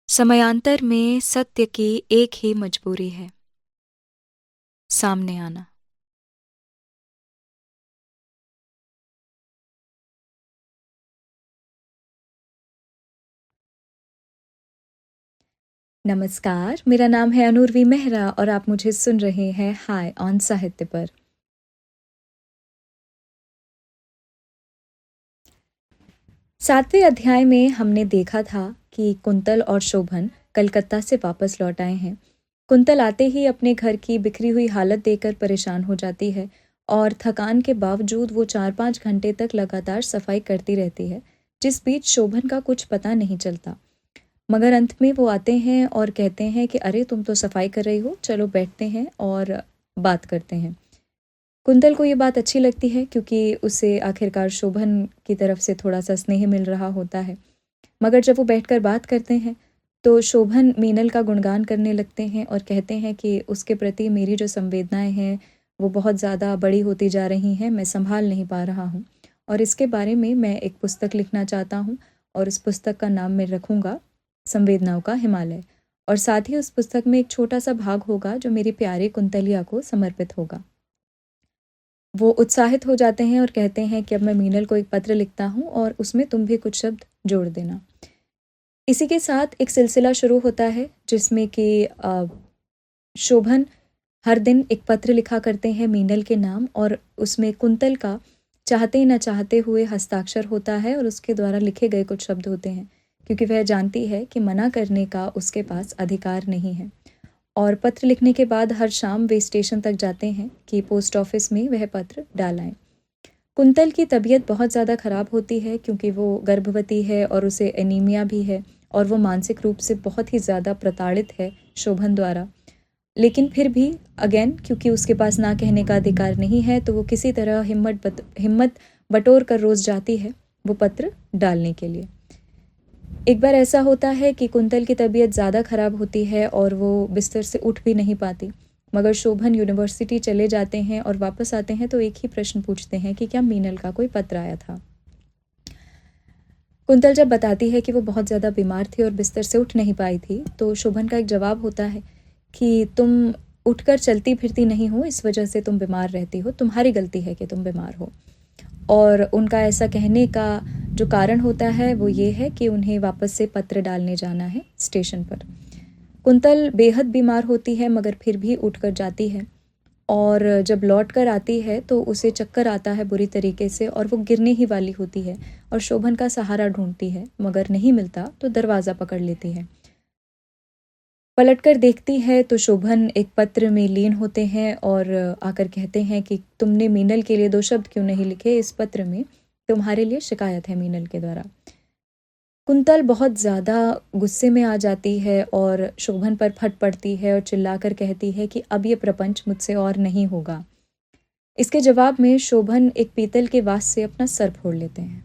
समयांतर में सत्य की एक ही मजबूरी है, सामने आना। नमस्कार, मेरा नाम है अनूर्वी मेहरा और आप मुझे सुन रहे हैं हाय ऑन साहित्य पर। सातवें अध्याय में हमने देखा था कि कुंतल और शोभन कलकत्ता से वापस लौट आए हैं। कुंतल आते ही अपने घर की बिखरी हुई हालत देखकर परेशान हो जाती है और थकान के बावजूद वो 4-5 घंटे तक लगातार सफाई करती रहती है, जिस बीच शोभन का कुछ पता नहीं चलता। मगर अंत में वो आते हैं और कहते हैं कि अरे तुम तो सफाई कर रही हो, चलो बैठते हैं और बात करते हैं। कुंतल को ये बात अच्छी लगती है क्योंकि उसे आखिरकार शोभन की तरफ से थोड़ा सा स्नेह मिल रहा होता है। मगर जब वो बैठकर बात करते हैं तो शोभन मीनल का गुणगान करने लगते हैं और कहते हैं कि उसके प्रति मेरी जो संवेदनाएं हैं वो बहुत ज़्यादा बड़ी होती जा रही हैं, मैं संभाल नहीं पा रहा हूँ और इसके बारे में मैं एक पुस्तक लिखना चाहता हूँ और इस पुस्तक का नाम मैं रखूँगा संवेदनाओं का हिमालय। और साथ ही उस पुस्तक में एक छोटा सा भाग होगा जो मेरी प्यारी कुंतलिया को समर्पित होगा। वो उत्साहित हो जाते हैं और कहते हैं कि अब मैं मीनल को एक पत्र लिखता हूँ और उसमें तुम भी कुछ शब्द जोड़ देना। इसी के साथ एक सिलसिला शुरू होता है जिसमें कि शोभन हर दिन एक पत्र लिखा करते हैं मीनल के नाम और उसमें कुंतल का चाहते न चाहते हुए हस्ताक्षर होता है और उसके द्वारा लिखे गए कुछ शब्द होते हैं, क्योंकि वह जानती है कि मना करने का उसके पास अधिकार नहीं है। और पत्र लिखने के बाद हर शाम वे स्टेशन तक जाते हैं कि पोस्ट ऑफिस में वह पत्र डाल आएं। कुंतल की तबीयत बहुत ज़्यादा ख़राब होती है क्योंकि वो गर्भवती है और उसे एनीमिया भी है और वो मानसिक रूप से बहुत ही ज़्यादा प्रताड़ित है शोभन द्वारा। लेकिन फिर भी अगेन क्योंकि उसके पास ना कहने का अधिकार नहीं है तो वो किसी तरह हिम्मत बटोर कर रोज़ जाती है वो पत्र डालने के लिए। एक बार ऐसा होता है कि कुंतल की तबीयत ज़्यादा ख़राब होती है और वो बिस्तर से उठ भी नहीं पाती। मगर शोभन यूनिवर्सिटी चले जाते हैं और वापस आते हैं तो एक ही प्रश्न पूछते हैं कि क्या मीनल का कोई पत्र आया था। कुंतल जब बताती है कि वो बहुत ज़्यादा बीमार थी और बिस्तर से उठ नहीं पाई थी तो शोभन का एक जवाब होता है कि तुम उठकर चलती फिरती नहीं हो, इस वजह से तुम बीमार रहती हो, तुम्हारी गलती है कि तुम बीमार हो। और उनका ऐसा कहने का जो कारण होता है वो ये है कि उन्हें वापस से पत्र डालने जाना है स्टेशन पर। कुंतल बेहद बीमार होती है मगर फिर भी उठकर जाती है और जब लौट कर आती है तो उसे चक्कर आता है बुरी तरीके से और वो गिरने ही वाली होती है और शोभन का सहारा ढूंढती है मगर नहीं मिलता तो दरवाज़ा पकड़ लेती है। पलटकर देखती है तो शोभन एक पत्र में लीन होते हैं और आकर कहते हैं कि तुमने मीनल के लिए 2 शब्द क्यों नहीं लिखे इस पत्र में, तुम्हारे लिए शिकायत है मीनल के द्वारा। कुंतल बहुत ज़्यादा गुस्से में आ जाती है और शोभन पर फट पड़ती है और चिल्लाकर कहती है कि अब ये प्रपंच मुझसे और नहीं होगा। इसके जवाब में शोभन एक पीतल के वास से अपना सर फोड़ लेते हैं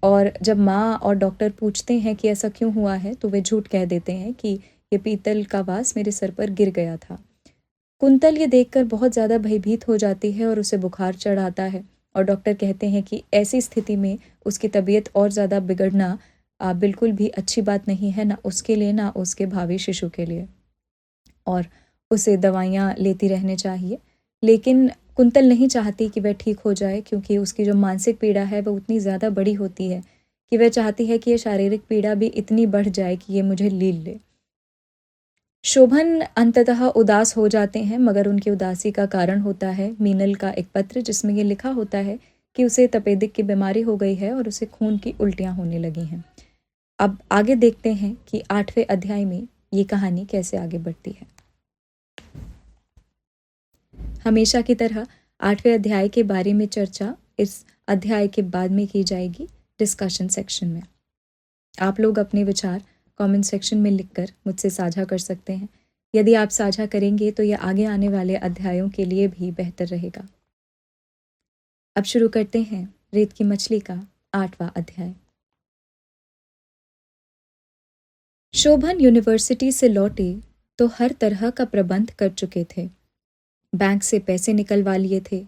और जब माँ और डॉक्टर पूछते हैं कि ऐसा क्यों हुआ है तो वे झूठ कह देते हैं कि ये पीतल का वास मेरे सर पर गिर गया था। कुंतल ये देखकर बहुत ज़्यादा भयभीत हो जाती है और उसे बुखार चढ़ आता है और डॉक्टर कहते हैं कि ऐसी स्थिति में उसकी तबीयत और ज़्यादा बिगड़ना बिल्कुल भी अच्छी बात नहीं है, ना उसके लिए ना उसके भावी शिशु के लिए, और उसे दवाइयाँ लेती रहने चाहिए। लेकिन कुंतल नहीं चाहती कि वह ठीक हो जाए क्योंकि उसकी जो मानसिक पीड़ा है वह उतनी ज़्यादा बड़ी होती है कि वह चाहती है कि ये शारीरिक पीड़ा भी इतनी बढ़ जाए कि ये मुझे लील ले। शोभन अंततः उदास हो जाते हैं मगर उनकी उदासी का कारण होता है मीनल का एक पत्र जिसमें ये लिखा होता है कि उसे तपेदिक की बीमारी हो गई है और उसे खून की उल्टियाँ होने लगी हैं। अब आगे देखते हैं कि 8वें अध्याय में ये कहानी कैसे आगे बढ़ती है। हमेशा की तरह 8वें अध्याय के बारे में चर्चा इस अध्याय के बाद में की जाएगी डिस्कशन सेक्शन में। आप लोग अपने विचार कमेंट सेक्शन में लिखकर मुझसे साझा कर सकते हैं। यदि आप साझा करेंगे तो यह आगे आने वाले अध्यायों के लिए भी बेहतर रहेगा। अब शुरू करते हैं रेत की मछली का 8वां अध्याय। शोभन यूनिवर्सिटी से लौटे तो हर तरह का प्रबंध कर चुके थे। बैंक से पैसे निकलवा लिए थे,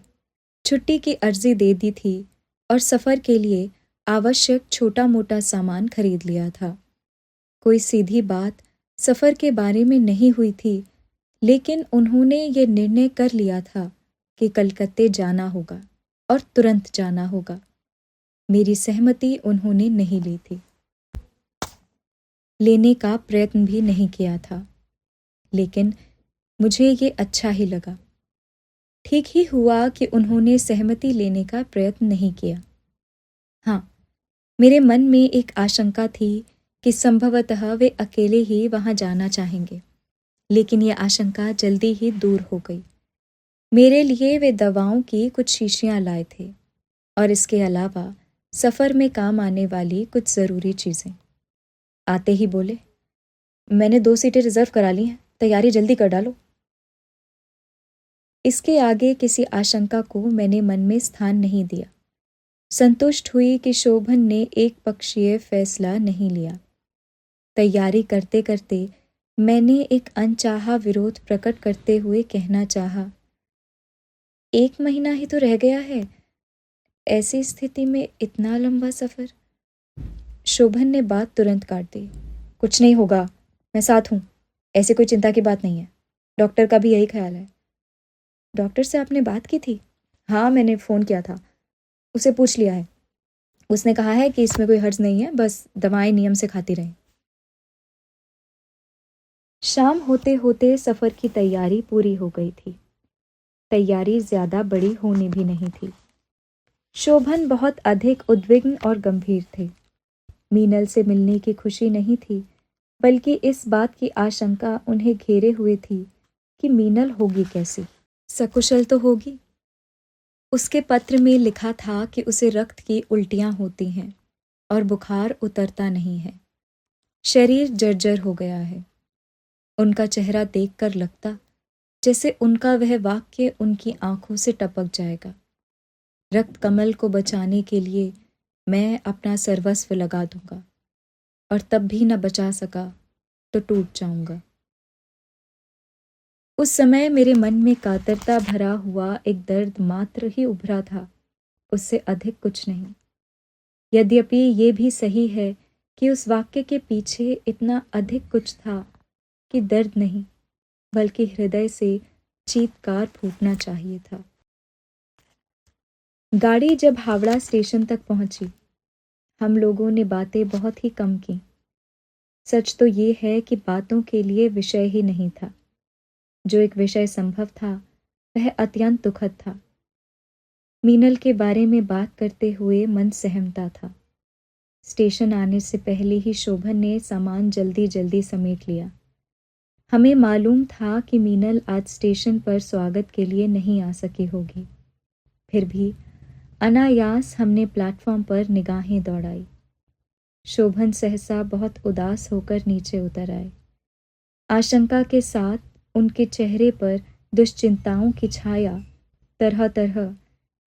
छुट्टी की अर्जी दे दी थी और सफ़र के लिए आवश्यक छोटा मोटा सामान खरीद लिया था। कोई सीधी बात सफ़र के बारे में नहीं हुई थी, लेकिन उन्होंने ये निर्णय कर लिया था कि कलकत्ते जाना होगा और तुरंत जाना होगा। मेरी सहमति उन्होंने नहीं ली थी, लेने का प्रयत्न भी नहीं किया था, लेकिन मुझे ये अच्छा ही लगा। ठीक ही हुआ कि उन्होंने सहमति लेने का प्रयत्न नहीं किया। हाँ, मेरे मन में एक आशंका थी कि संभवतः वे अकेले ही वहाँ जाना चाहेंगे, लेकिन यह आशंका जल्दी ही दूर हो गई। मेरे लिए वे दवाओं की कुछ शीशियाँ लाए थे और इसके अलावा सफ़र में काम आने वाली कुछ ज़रूरी चीज़ें। आते ही बोले, मैंने 2 सीटें रिज़र्व करा ली हैं, तैयारी जल्दी कर डालो। इसके आगे किसी आशंका को मैंने मन में स्थान नहीं दिया। संतुष्ट हुई कि शोभन ने एक पक्षीय फैसला नहीं लिया। तैयारी करते करते मैंने एक अनचाहा विरोध प्रकट करते हुए कहना चाहा, 1 महीना ही तो रह गया है, ऐसी स्थिति में इतना लंबा सफ़र। शोभन ने बात तुरंत काट दी। कुछ नहीं होगा, मैं साथ हूँ, ऐसी कोई चिंता की बात नहीं है। डॉक्टर का भी यही ख्याल है। डॉक्टर से आपने बात की थी? हाँ, मैंने फ़ोन किया था, उसे पूछ लिया है। उसने कहा है कि इसमें कोई हर्ज नहीं है, बस दवाएं नियम से खाती रहें। शाम होते होते सफ़र की तैयारी पूरी हो गई थी। तैयारी ज़्यादा बड़ी होनी भी नहीं थी। शोभन बहुत अधिक उद्विग्न और गंभीर थे। मीनल से मिलने की खुशी नहीं थी, बल्कि इस बात की आशंका उन्हें घेरे हुए थी कि मीनल होगी कैसी, सकुशल तो होगी। उसके पत्र में लिखा था कि उसे रक्त की उल्टियाँ होती हैं और बुखार उतरता नहीं है। शरीर जर्जर हो गया है। उनका चेहरा देखकर लगता जैसे उनका वह वाक्य उनकी आंखों से टपक जाएगा। रक्त कमल को बचाने के लिए मैं अपना सर्वस्व लगा दूंगा और तब भी न बचा सका तो टूट जाऊंगा। उस समय मेरे मन में कातरता भरा हुआ एक दर्द मात्र ही उभरा था, उससे अधिक कुछ नहीं। यद्यपि ये भी सही है कि उस वाक्य के पीछे इतना अधिक कुछ था कि दर्द नहीं, बल्कि हृदय से चीत्कार फूटना चाहिए था। गाड़ी जब हावड़ा स्टेशन तक पहुंची, हम लोगों ने बातें बहुत ही कम की। सच तो ये है कि बातों के लिए विषय ही नहीं था। जो एक विषय संभव था वह अत्यंत दुखद था। मीनल के बारे में बात करते हुए मन सहमता था। स्टेशन आने से पहले ही शोभन ने सामान जल्दी जल्दी समेट लिया। हमें मालूम था कि मीनल आज स्टेशन पर स्वागत के लिए नहीं आ सकी होगी। फिर भी अनायास हमने प्लेटफॉर्म पर निगाहें दौड़ाई। शोभन सहसा बहुत उदास होकर नीचे उतर आए। आशंका के साथ उनके चेहरे पर दुश्चिंताओं की छाया तरह तरह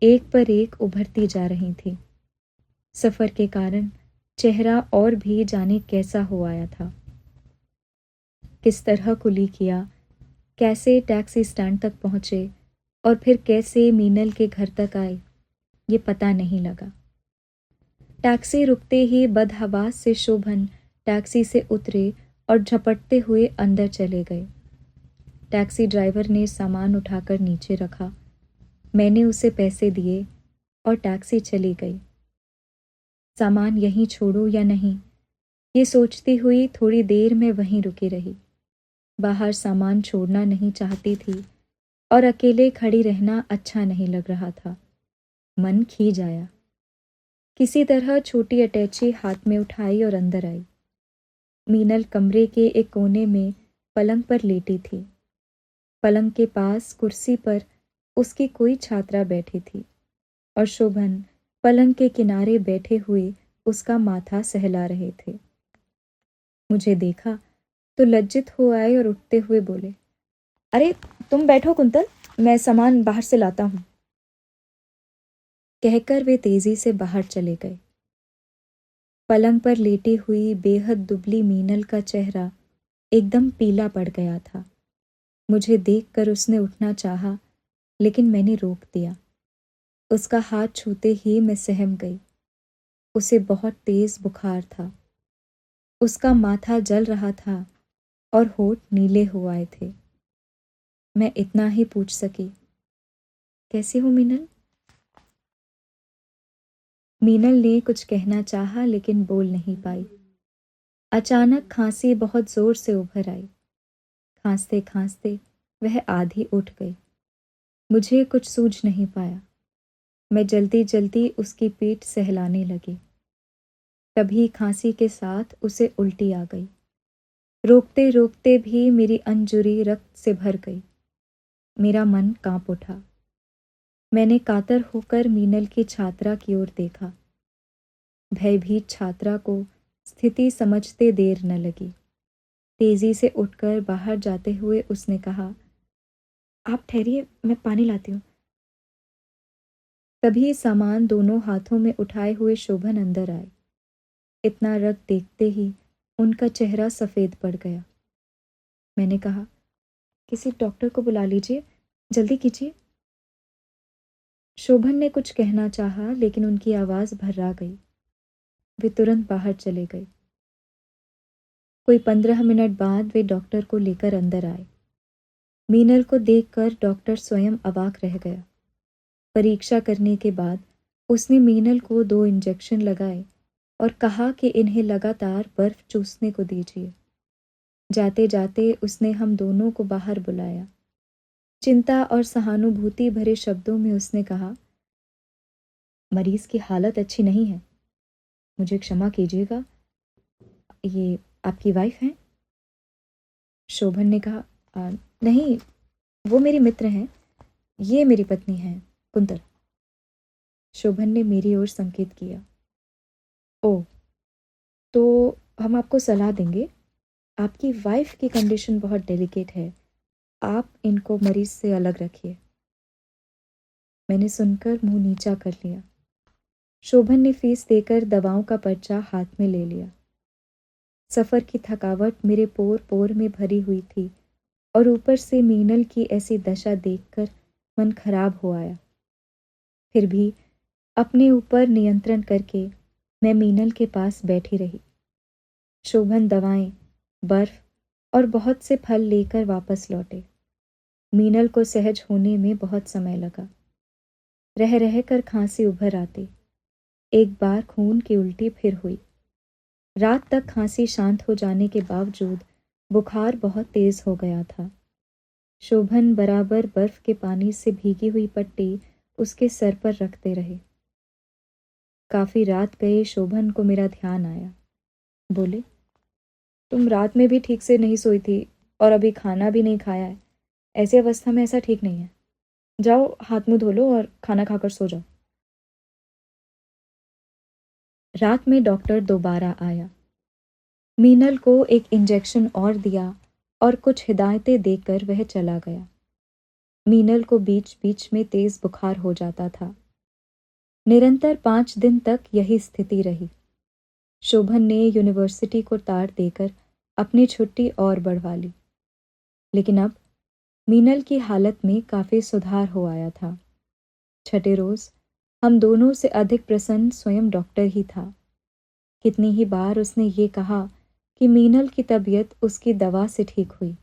एक पर एक उभरती जा रही थी। सफ़र के कारण चेहरा और भी जाने कैसा हो आया था। किस तरह कुली किया, कैसे टैक्सी स्टैंड तक पहुँचे और फिर कैसे मीनल के घर तक आए, ये पता नहीं लगा। टैक्सी रुकते ही बदहवास से शोभन टैक्सी से उतरे और झपटते हुए अंदर चले गए। टैक्सी ड्राइवर ने सामान उठाकर नीचे रखा। मैंने उसे पैसे दिए और टैक्सी चली गई। सामान यहीं छोड़ूं या नहीं, ये सोचती हुई थोड़ी देर में वहीं रुकी रही। बाहर सामान छोड़ना नहीं चाहती थी और अकेले खड़ी रहना अच्छा नहीं लग रहा था। मन खींच आया। किसी तरह छोटी अटैची हाथ में उठाई और अंदर आई। मीनल कमरे के एक कोने में पलंग पर लेटी थी। पलंग के पास कुर्सी पर उसकी कोई छात्रा बैठी थी और शोभन पलंग के किनारे बैठे हुए उसका माथा सहला रहे थे। मुझे देखा तो लज्जित हो आए और उठते हुए बोले, अरे तुम बैठो कुंतल, मैं सामान बाहर से लाता हूँ। कहकर वे तेजी से बाहर चले गए। पलंग पर लेटी हुई बेहद दुबली मीनल का चेहरा एकदम पीला पड़ गया था। मुझे देखकर उसने उठना चाहा, लेकिन मैंने रोक दिया। उसका हाथ छूते ही मैं सहम गई। उसे बहुत तेज बुखार था। उसका माथा जल रहा था और होठ नीले हो आए थे। मैं इतना ही पूछ सकी, कैसी हो मीनल? मीनल ने कुछ कहना चाहा लेकिन बोल नहीं पाई। अचानक खांसी बहुत जोर से उभर आई। खांसते खांसते वह आधी उठ गई। मुझे कुछ सूझ नहीं पाया। मैं जल्दी जल्दी उसकी पीठ सहलाने लगी। तभी खांसी के साथ उसे उल्टी आ गई। रोकते रोकते भी मेरी अंजुरी रक्त से भर गई। मेरा मन कांप उठा। मैंने कातर होकर मीनल की छात्रा की ओर देखा। भयभीत छात्रा को स्थिति समझते देर न लगी। तेजी से उठकर बाहर जाते हुए उसने कहा, आप ठहरिए, मैं पानी लाती हूँ। तभी सामान दोनों हाथों में उठाए हुए शोभन अंदर आए। इतना रक्त देखते ही उनका चेहरा सफ़ेद पड़ गया। मैंने कहा, किसी डॉक्टर को बुला लीजिए, जल्दी कीजिए। शोभन ने कुछ कहना चाहा लेकिन उनकी आवाज़ भर्रा गई। वे तुरंत बाहर चले गए। कोई 15 मिनट बाद वे डॉक्टर को लेकर अंदर आए। मीनल को देखकर डॉक्टर स्वयं अवाक रह गया। परीक्षा करने के बाद उसने मीनल को 2 इंजेक्शन लगाए और कहा कि इन्हें लगातार बर्फ चूसने को दीजिए। जाते जाते उसने हम दोनों को बाहर बुलाया। चिंता और सहानुभूति भरे शब्दों में उसने कहा, मरीज की हालत अच्छी नहीं है, मुझे क्षमा कीजिएगा। ये आपकी वाइफ हैं? शोभन ने कहा, नहीं, वो मेरी मित्र हैं, ये मेरी पत्नी है, कुंतल। शोभन ने मेरी ओर संकेत किया। ओह, तो हम आपको सलाह देंगे। आपकी वाइफ की कंडीशन बहुत डेलिकेट है, आप इनको मरीज से अलग रखिए। मैंने सुनकर मुंह नीचा कर लिया। शोभन ने फीस देकर दवाओं का पर्चा हाथ में ले लिया। सफ़र की थकावट मेरे पोर पोर में भरी हुई थी और ऊपर से मीनल की ऐसी दशा देखकर मन खराब हो आया। फिर भी अपने ऊपर नियंत्रण करके मैं मीनल के पास बैठी रही। शोभन दवाएं, बर्फ और बहुत से फल लेकर वापस लौटे। मीनल को सहज होने में बहुत समय लगा। रह रह कर खांसी उभर आती। एक बार खून की उल्टी फिर हुई। रात तक खांसी शांत हो जाने के बावजूद बुखार बहुत तेज हो गया था। शोभन बराबर बर्फ के पानी से भीगी हुई पट्टी उसके सर पर रखते रहे। काफी रात गए शोभन को मेरा ध्यान आया। बोले, तुम रात में भी ठीक से नहीं सोई थी और अभी खाना भी नहीं खाया है। ऐसी अवस्था में ऐसा ठीक नहीं है। जाओ, हाथ मुंह धो लो और खाना खाकर सो जाओ। रात में डॉक्टर दोबारा आया। मीनल को एक इंजेक्शन और दिया और कुछ हिदायतें देकर वह चला गया। मीनल को बीच बीच में तेज बुखार हो जाता था। निरंतर 5 दिन तक यही स्थिति रही। शोभन ने यूनिवर्सिटी को तार देकर अपनी छुट्टी और बढ़वा ली। लेकिन अब मीनल की हालत में काफ़ी सुधार हो आया था। छठे रोज़ हम दोनों से अधिक प्रसन्न स्वयं डॉक्टर ही था। कितनी ही बार उसने ये कहा कि मीनल की तबीयत उसकी दवा से ठीक हुई।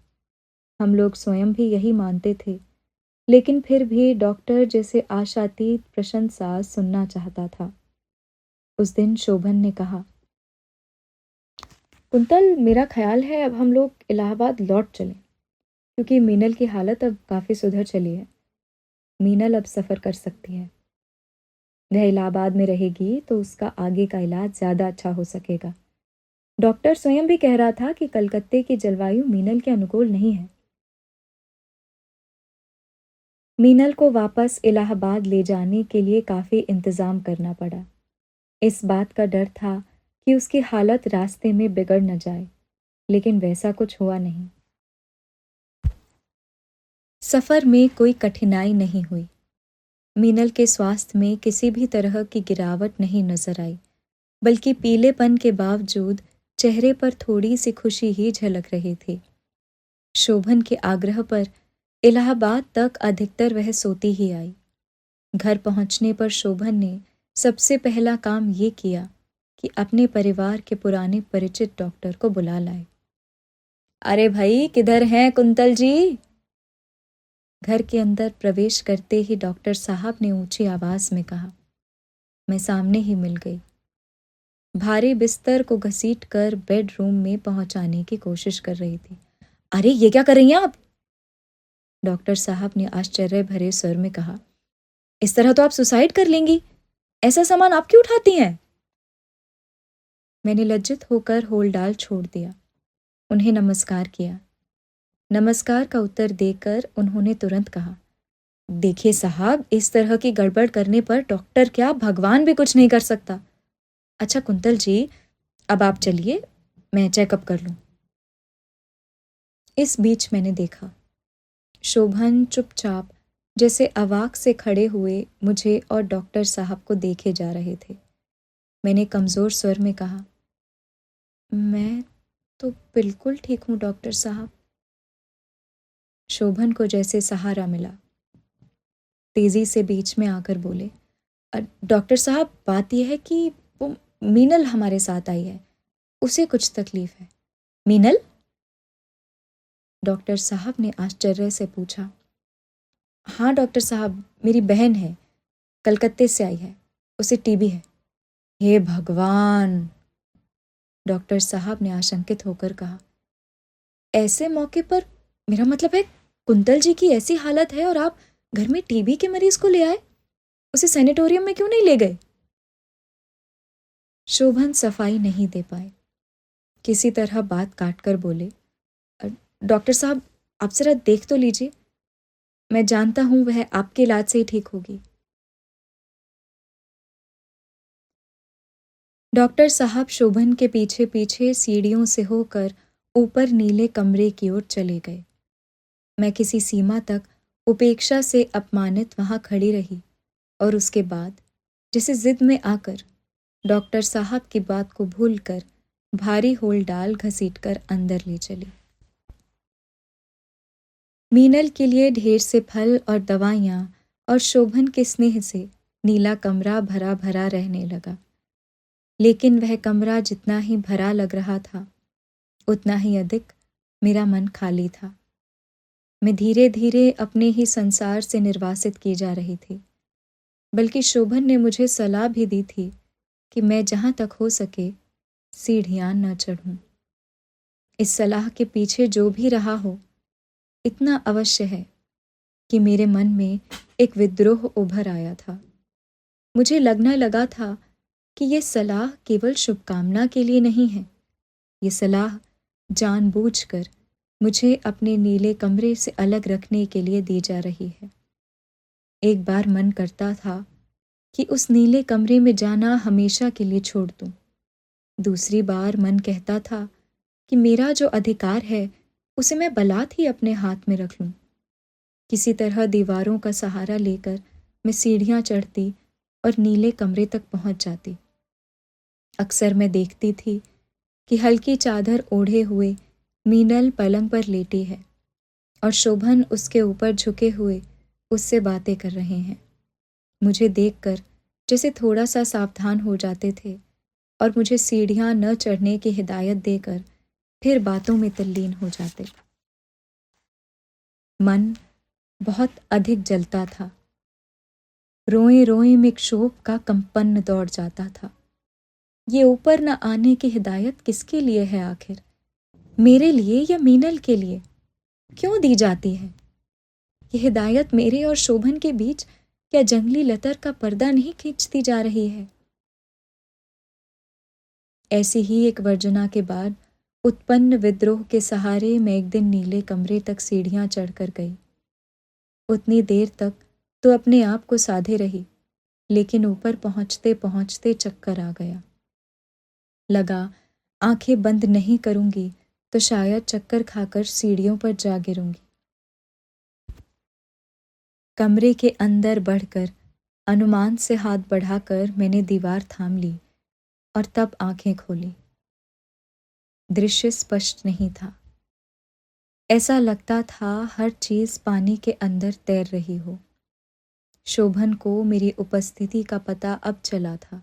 हम लोग स्वयं भी यही मानते थे, लेकिन फिर भी डॉक्टर जैसे आशातीत प्रशंसा सुनना चाहता था। उस दिन शोभन ने कहा, कुंतल, मेरा ख्याल है अब हम लोग इलाहाबाद लौट चलें, क्योंकि मीनल की हालत अब काफ़ी सुधर चली है। मीनल अब सफ़र कर सकती है। वह इलाहाबाद में रहेगी तो उसका आगे का इलाज ज़्यादा अच्छा हो सकेगा। डॉक्टर स्वयं भी कह रहा था कि कलकत्ते की जलवायु मीनल के अनुकूल नहीं है। मीनल को वापस इलाहाबाद ले जाने के लिए काफ़ी इंतज़ाम करना पड़ा। इस बात का डर था कि उसकी हालत रास्ते में बिगड़ न जाए, लेकिन वैसा कुछ हुआ नहीं। सफ़र में कोई कठिनाई नहीं हुई। मीनल के स्वास्थ्य में किसी भी तरह की गिरावट नहीं नजर आई, बल्कि पीलेपन के बावजूद चेहरे पर थोड़ी सी खुशी ही झलक रही थी। शोभन के आग्रह पर इलाहाबाद तक अधिकतर वह सोती ही आई। घर पहुंचने पर शोभन ने सबसे पहला काम ये किया कि अपने परिवार के पुराने परिचित डॉक्टर को बुला लाए। अरे भाई, किधर हैं कुंतल जी? घर के अंदर प्रवेश करते ही डॉक्टर साहब ने ऊंची आवाज में कहा। मैं सामने ही मिल गई। भारी बिस्तर को घसीटकर बेडरूम में पहुंचाने की कोशिश कर रही थी। अरे ये क्या कर रही हैं आप? डॉक्टर साहब ने आश्चर्य भरे स्वर में कहा। इस तरह तो आप सुसाइड कर लेंगी। ऐसा सामान आप क्यों उठाती हैं? मैंने लज्जित होकर होल डाल छोड़ दिया। उन्हें नमस्कार किया। नमस्कार का उत्तर देकर उन्होंने तुरंत कहा, देखिए साहब, इस तरह की गड़बड़ करने पर डॉक्टर क्या, भगवान भी कुछ नहीं कर सकता। अच्छा कुंतल जी, अब आप चलिए, मैं चेकअप कर लूं। इस बीच मैंने देखा, शोभन चुपचाप जैसे अवाक से खड़े हुए मुझे और डॉक्टर साहब को देखे जा रहे थे। मैंने कमज़ोर स्वर में कहा, मैं तो बिल्कुल ठीक हूँ डॉक्टर साहब। शोभन को जैसे सहारा मिला। तेजी से बीच में आकर बोले, डॉक्टर साहब, बात यह है कि वो मीनल हमारे साथ आई है, उसे कुछ तकलीफ है। मीनल? डॉक्टर साहब ने आश्चर्य से पूछा। हाँ डॉक्टर साहब, मेरी बहन है, कलकत्ते से आई है, उसे टीबी है। हे भगवान! डॉक्टर साहब ने आशंकित होकर कहा। ऐसे मौके पर, मेरा मतलब है कुंतल जी की ऐसी हालत है और आप घर में टीबी के मरीज को ले आए? उसे सैनिटोरियम में क्यों नहीं ले गए? शोभन सफाई नहीं दे पाए। किसी तरह बात काटकर बोले, डॉक्टर साहब, आप जरा देख तो लीजिए, मैं जानता हूं वह आपके इलाज से ही ठीक होगी। डॉक्टर साहब शोभन के पीछे पीछे सीढ़ियों से होकर ऊपर नीले कमरे की ओर चले गए। मैं किसी सीमा तक उपेक्षा से अपमानित वहां खड़ी रही और उसके बाद जिसे जिद में आकर डॉक्टर साहब की बात को भूलकर भारी होल डाल घसीटकर अंदर ले चली। मीनल के लिए ढेर से फल और दवाइयाँ और शोभन के स्नेह से नीला कमरा भरा भरा रहने लगा। लेकिन वह कमरा जितना ही भरा लग रहा था, उतना ही अधिक मेरा मन खाली था। मैं धीरे धीरे अपने ही संसार से निर्वासित की जा रही थी। बल्कि शोभन ने मुझे सलाह भी दी थी कि मैं जहाँ तक हो सके सीढ़ियाँ न चढ़ूं। इस सलाह के पीछे जो भी रहा हो, इतना अवश्य है कि मेरे मन में एक विद्रोह उभर आया था। मुझे लगने लगा था कि ये सलाह केवल शुभकामना के लिए नहीं है। ये सलाह जानबूझकर मुझे अपने नीले कमरे से अलग रखने के लिए दी जा रही है। एक बार मन करता था कि उस नीले कमरे में जाना हमेशा के लिए छोड़ दूं। दूसरी बार मन कहता था कि मेरा जो अधिकार है उसे मैं बलात ही अपने हाथ में रख लूं। किसी तरह दीवारों का सहारा लेकर मैं सीढ़ियां चढ़ती और नीले कमरे तक पहुंच जाती। अक्सर मैं देखती थी कि हल्की चादर ओढ़े हुए मीनल पलंग पर लेटी है और शोभन उसके ऊपर झुके हुए उससे बातें कर रहे हैं। मुझे देखकर जैसे थोड़ा सा सावधान हो जाते थे और मुझे सीढ़ियां न चढ़ने की हिदायत देकर फिर बातों में तल्लीन हो जाते। मन बहुत अधिक जलता था। रोए रोए में क्षोभ का कंपन दौड़ जाता था। ये ऊपर न आने की हिदायत किसके लिए है आखिर? मेरे लिए या मीनल के लिए? क्यों दी जाती है? ये हिदायत मेरे और शोभन के बीच क्या जंगली लतर का पर्दा नहीं खींचती जा रही है? ऐसी ही एक वर्जना के बाद उत्पन्न विद्रोह के सहारे मैं एक दिन नीले कमरे तक सीढ़ियां चढ़कर गई। उतनी देर तक तो अपने आप को साधे रही, लेकिन ऊपर पहुंचते पहुंचते चक्कर आ गया। लगा आंखें बंद नहीं करूंगी तो शायद चक्कर खाकर सीढ़ियों पर जा गिरूंगी। कमरे के अंदर बढ़कर अनुमान से हाथ बढ़ाकर मैंने दीवार थाम ली और तब आंखें खोली। दृश्य स्पष्ट नहीं था। ऐसा लगता था हर चीज पानी के अंदर तैर रही हो। शोभन को मेरी उपस्थिति का पता अब चला था।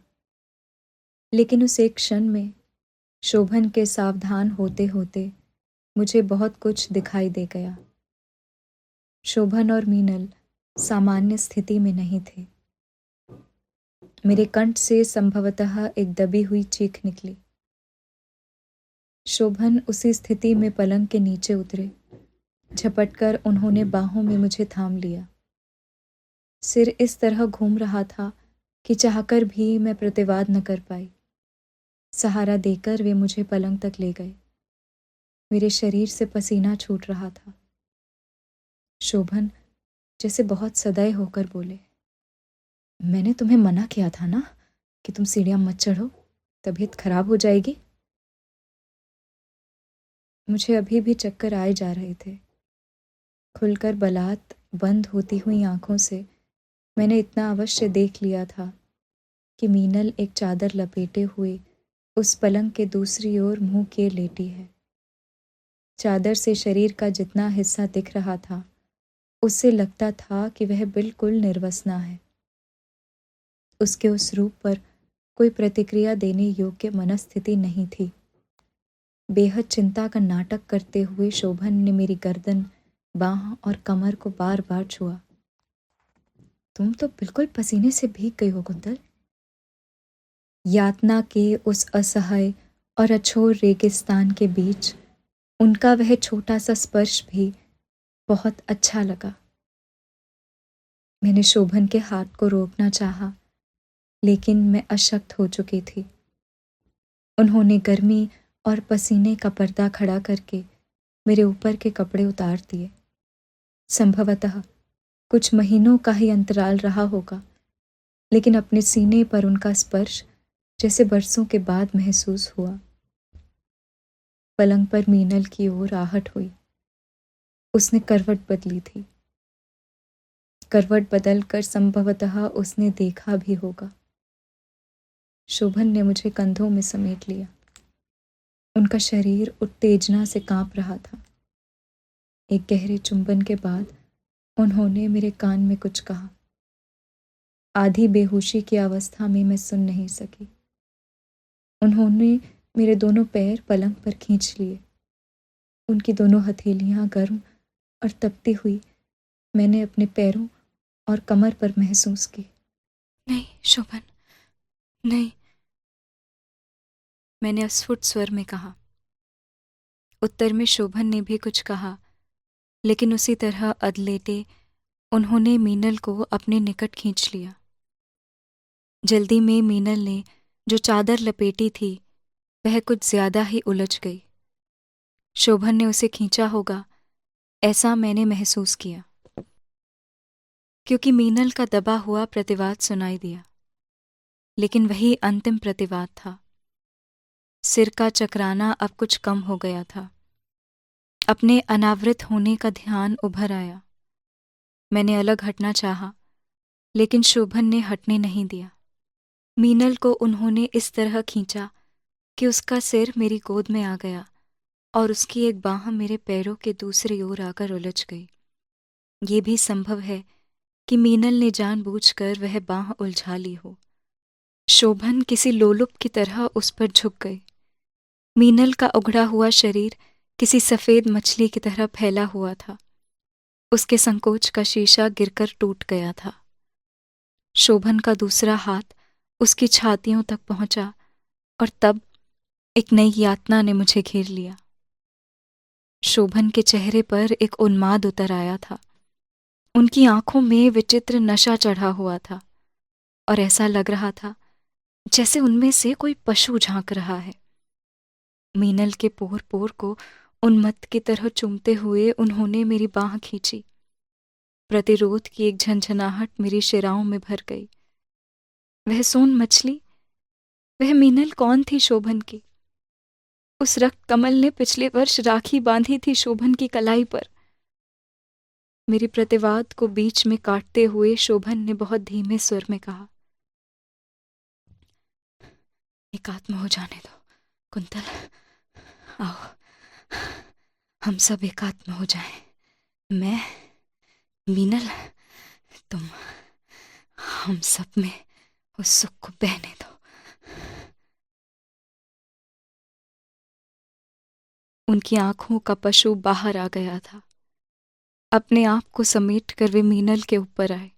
लेकिन उस एक क्षण में शोभन के सावधान होते होते मुझे बहुत कुछ दिखाई दे गया। शोभन और मीनल सामान्य स्थिति में नहीं थे। मेरे कंठ से संभवतः एक दबी हुई चीख निकली। शोभन उसी स्थिति में पलंग के नीचे उतरे। झपटकर उन्होंने बाहों में मुझे थाम लिया। सिर इस तरह घूम रहा था कि चाहकर भी मैं प्रतिवाद न कर पाई। सहारा देकर वे मुझे पलंग तक ले गए। मेरे शरीर से पसीना छूट रहा था। शोभन जैसे बहुत सदय होकर बोले, मैंने तुम्हें मना किया था ना कि तुम सीढ़ियां मत चढ़ो, तबीयत खराब हो जाएगी। मुझे अभी भी चक्कर आए जा रहे थे। खुलकर बलात बंद होती हुई आंखों से मैंने इतना अवश्य देख लिया था कि मीनल एक चादर लपेटे हुए उस पलंग के दूसरी ओर मुंह किए लेटी है। चादर से शरीर का जितना हिस्सा दिख रहा था उससे लगता था कि वह बिल्कुल निर्वसना है। उसके उस रूप पर कोई प्रतिक्रिया देने योग्य मनस्थिति नहीं थी। बेहद चिंता का नाटक करते हुए शोभन ने मेरी गर्दन, बाह और कमर को बार बार छुआ। तुम तो बिल्कुल पसीने से भीग गई हो कुंतल। यातना के उस असहाय और अछोर रेगिस्तान के बीच उनका वह छोटा सा स्पर्श भी बहुत अच्छा लगा। मैंने शोभन के हाथ को रोकना चाहा, लेकिन मैं अशक्त हो चुकी थी। उन्होंने गर्मी और पसीने का पर्दा खड़ा करके मेरे ऊपर के कपड़े उतार दिए। संभवतः कुछ महीनों का ही अंतराल रहा होगा, लेकिन अपने सीने पर उनका स्पर्श जैसे बरसों के बाद महसूस हुआ। पलंग पर मीनल की ओर आहट हुई। उसने करवट बदली थी। करवट बदलकर संभवतः उसने देखा भी होगा। शोभन ने मुझे कंधों में समेट लिया। उनका शरीर उत्तेजना से कांप रहा था। एक गहरे चुंबन के बाद उन्होंने मेरे कान में कुछ कहा। आधी बेहोशी की अवस्था में मैं सुन नहीं सकी। उन्होंने मेरे दोनों पैर पलंग पर खींच लिए। उनकी दोनों हथेलियां गर्म और तपती हुई मैंने अपने पैरों और कमर पर महसूस की। नहीं शोभन, नहीं, मैंने अस्फुट स्वर में कहा। उत्तर में शोभन ने भी कुछ कहा, लेकिन उसी तरह अधलेटे उन्होंने मीनल को अपने निकट खींच लिया। जल्दी में मीनल ने जो चादर लपेटी थी वह कुछ ज्यादा ही उलझ गई। शोभन ने उसे खींचा होगा, ऐसा मैंने महसूस किया, क्योंकि मीनल का दबा हुआ प्रतिवाद सुनाई दिया। लेकिन वही अंतिम प्रतिवाद था। सिर का चकराना अब कुछ कम हो गया था। अपने अनावृत होने का ध्यान उभर आया। मैंने अलग हटना चाहा, लेकिन शोभन ने हटने नहीं दिया। मीनल को उन्होंने इस तरह खींचा कि उसका सिर मेरी गोद में आ गया और उसकी एक बाह मेरे पैरों के दूसरी ओर आकर उलझ गई। ये भी संभव है कि मीनल ने जानबूझकर वह बाह उलझा ली हो। शोभन किसी लोलुप की तरह उस पर झुक गई। मीनल का उघड़ा हुआ शरीर किसी सफेद मछली की तरह फैला हुआ था। उसके संकोच का शीशा गिरकर टूट गया था। शोभन का दूसरा हाथ उसकी छातियों तक पहुंचा और तब एक नई यातना ने मुझे घेर लिया। शोभन के चेहरे पर एक उन्माद उतर आया था। उनकी आंखों में विचित्र नशा चढ़ा हुआ था और ऐसा लग रहा था जैसे उनमें से कोई पशु झांक रहा है। मीनल के पोर पोर को उन्मत्त की तरह चूमते हुए उन्होंने मेरी बाह खींची। प्रतिरोध की एक झंझनाहट मेरी शिराओं में भर गई। वह सोन मछली, वह मीनल कौन थी शोभन की? उस रक्त कमल ने पिछले वर्ष राखी बांधी थी शोभन की कलाई पर। मेरे प्रतिवाद को बीच में काटते हुए शोभन ने बहुत धीमे स्वर में कहा, एकात्म हो जाने दो कुंतल, आओ हम सब एकात्म हो जाएं। मैं, मीनल, तुम, हम सब में उस सुख को बहने दो। उनकी आंखों का पशु बाहर आ गया था। अपने आप को समेट कर वे मीनल के ऊपर आए।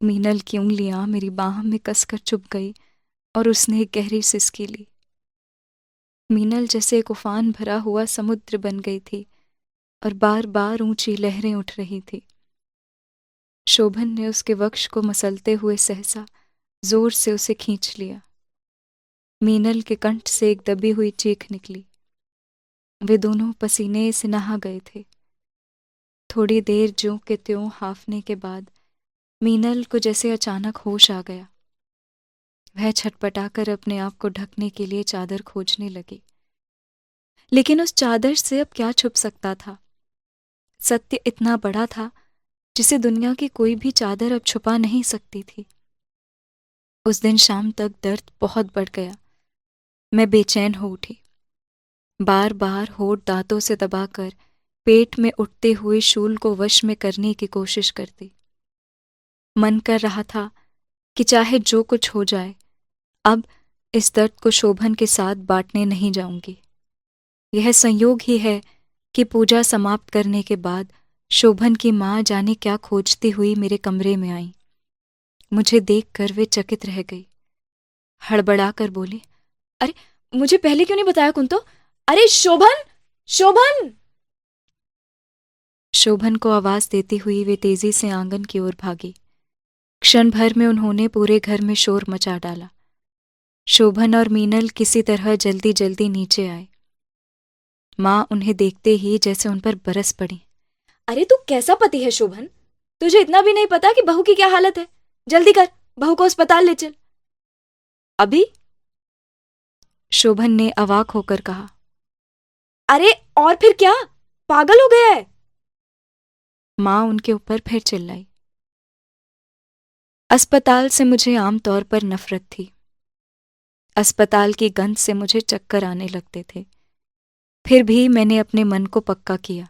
मीनल की उंगलियां मेरी बाह में कसकर चुभ गई और उसने एक गहरी सिसकी ली। मीनल जैसे एक उफान भरा हुआ समुद्र बन गई थी और बार बार ऊंची लहरें उठ रही थी। शोभन ने उसके वक्ष को मसलते हुए सहसा जोर से उसे खींच लिया। मीनल के कंठ से एक दबी हुई चीख निकली। वे दोनों पसीने से नहा गए थे। थोड़ी देर ज्यों के त्यों हाफने के बाद मीनल को जैसे अचानक होश आ गया। वह छटपटाकर अपने आप को ढकने के लिए चादर खोजने लगी, लेकिन उस चादर से अब क्या छुप सकता था। सत्य इतना बड़ा था जिसे दुनिया की कोई भी चादर अब छुपा नहीं सकती थी। उस दिन शाम तक दर्द बहुत बढ़ गया। मैं बेचैन हो उठी। बार बार होठ दांतों से दबाकर पेट में उठते हुए शूल को वश में करने की कोशिश करती। मन कर रहा था कि चाहे जो कुछ हो जाए, अब इस दर्द को शोभन के साथ बांटने नहीं जाऊंगी। यह संयोग ही है कि पूजा समाप्त करने के बाद शोभन की माँ जाने क्या खोजती हुई मेरे कमरे में आई। मुझे देखकर वे चकित रह गई। हड़बड़ाकर बोली, अरे मुझे पहले क्यों नहीं बताया कुंतो? अरे शोभन, शोभन! शोभन को आवाज देती हुई वे तेजी से आंगन की ओर भागी। क्षण भर में उन्होंने पूरे घर में शोर मचा डाला। शोभन और मीनल किसी तरह जल्दी जल्दी नीचे आए। माँ उन्हें देखते ही जैसे उन पर बरस पड़ी। अरे तू कैसा पति है शोभन? तुझे इतना भी नहीं पता कि बहू की क्या हालत है? जल्दी कर, बहू को अस्पताल ले चल। अभी? शोभन ने अवाक होकर कहा। अरे और फिर क्या? पागल हो गया है? माँ उनके ऊपर फिर चिल्लाई। अस्पताल से मुझे आमतौर पर नफरत थी। अस्पताल की गंध से मुझे चक्कर आने लगते थे। फिर भी मैंने अपने मन को पक्का किया।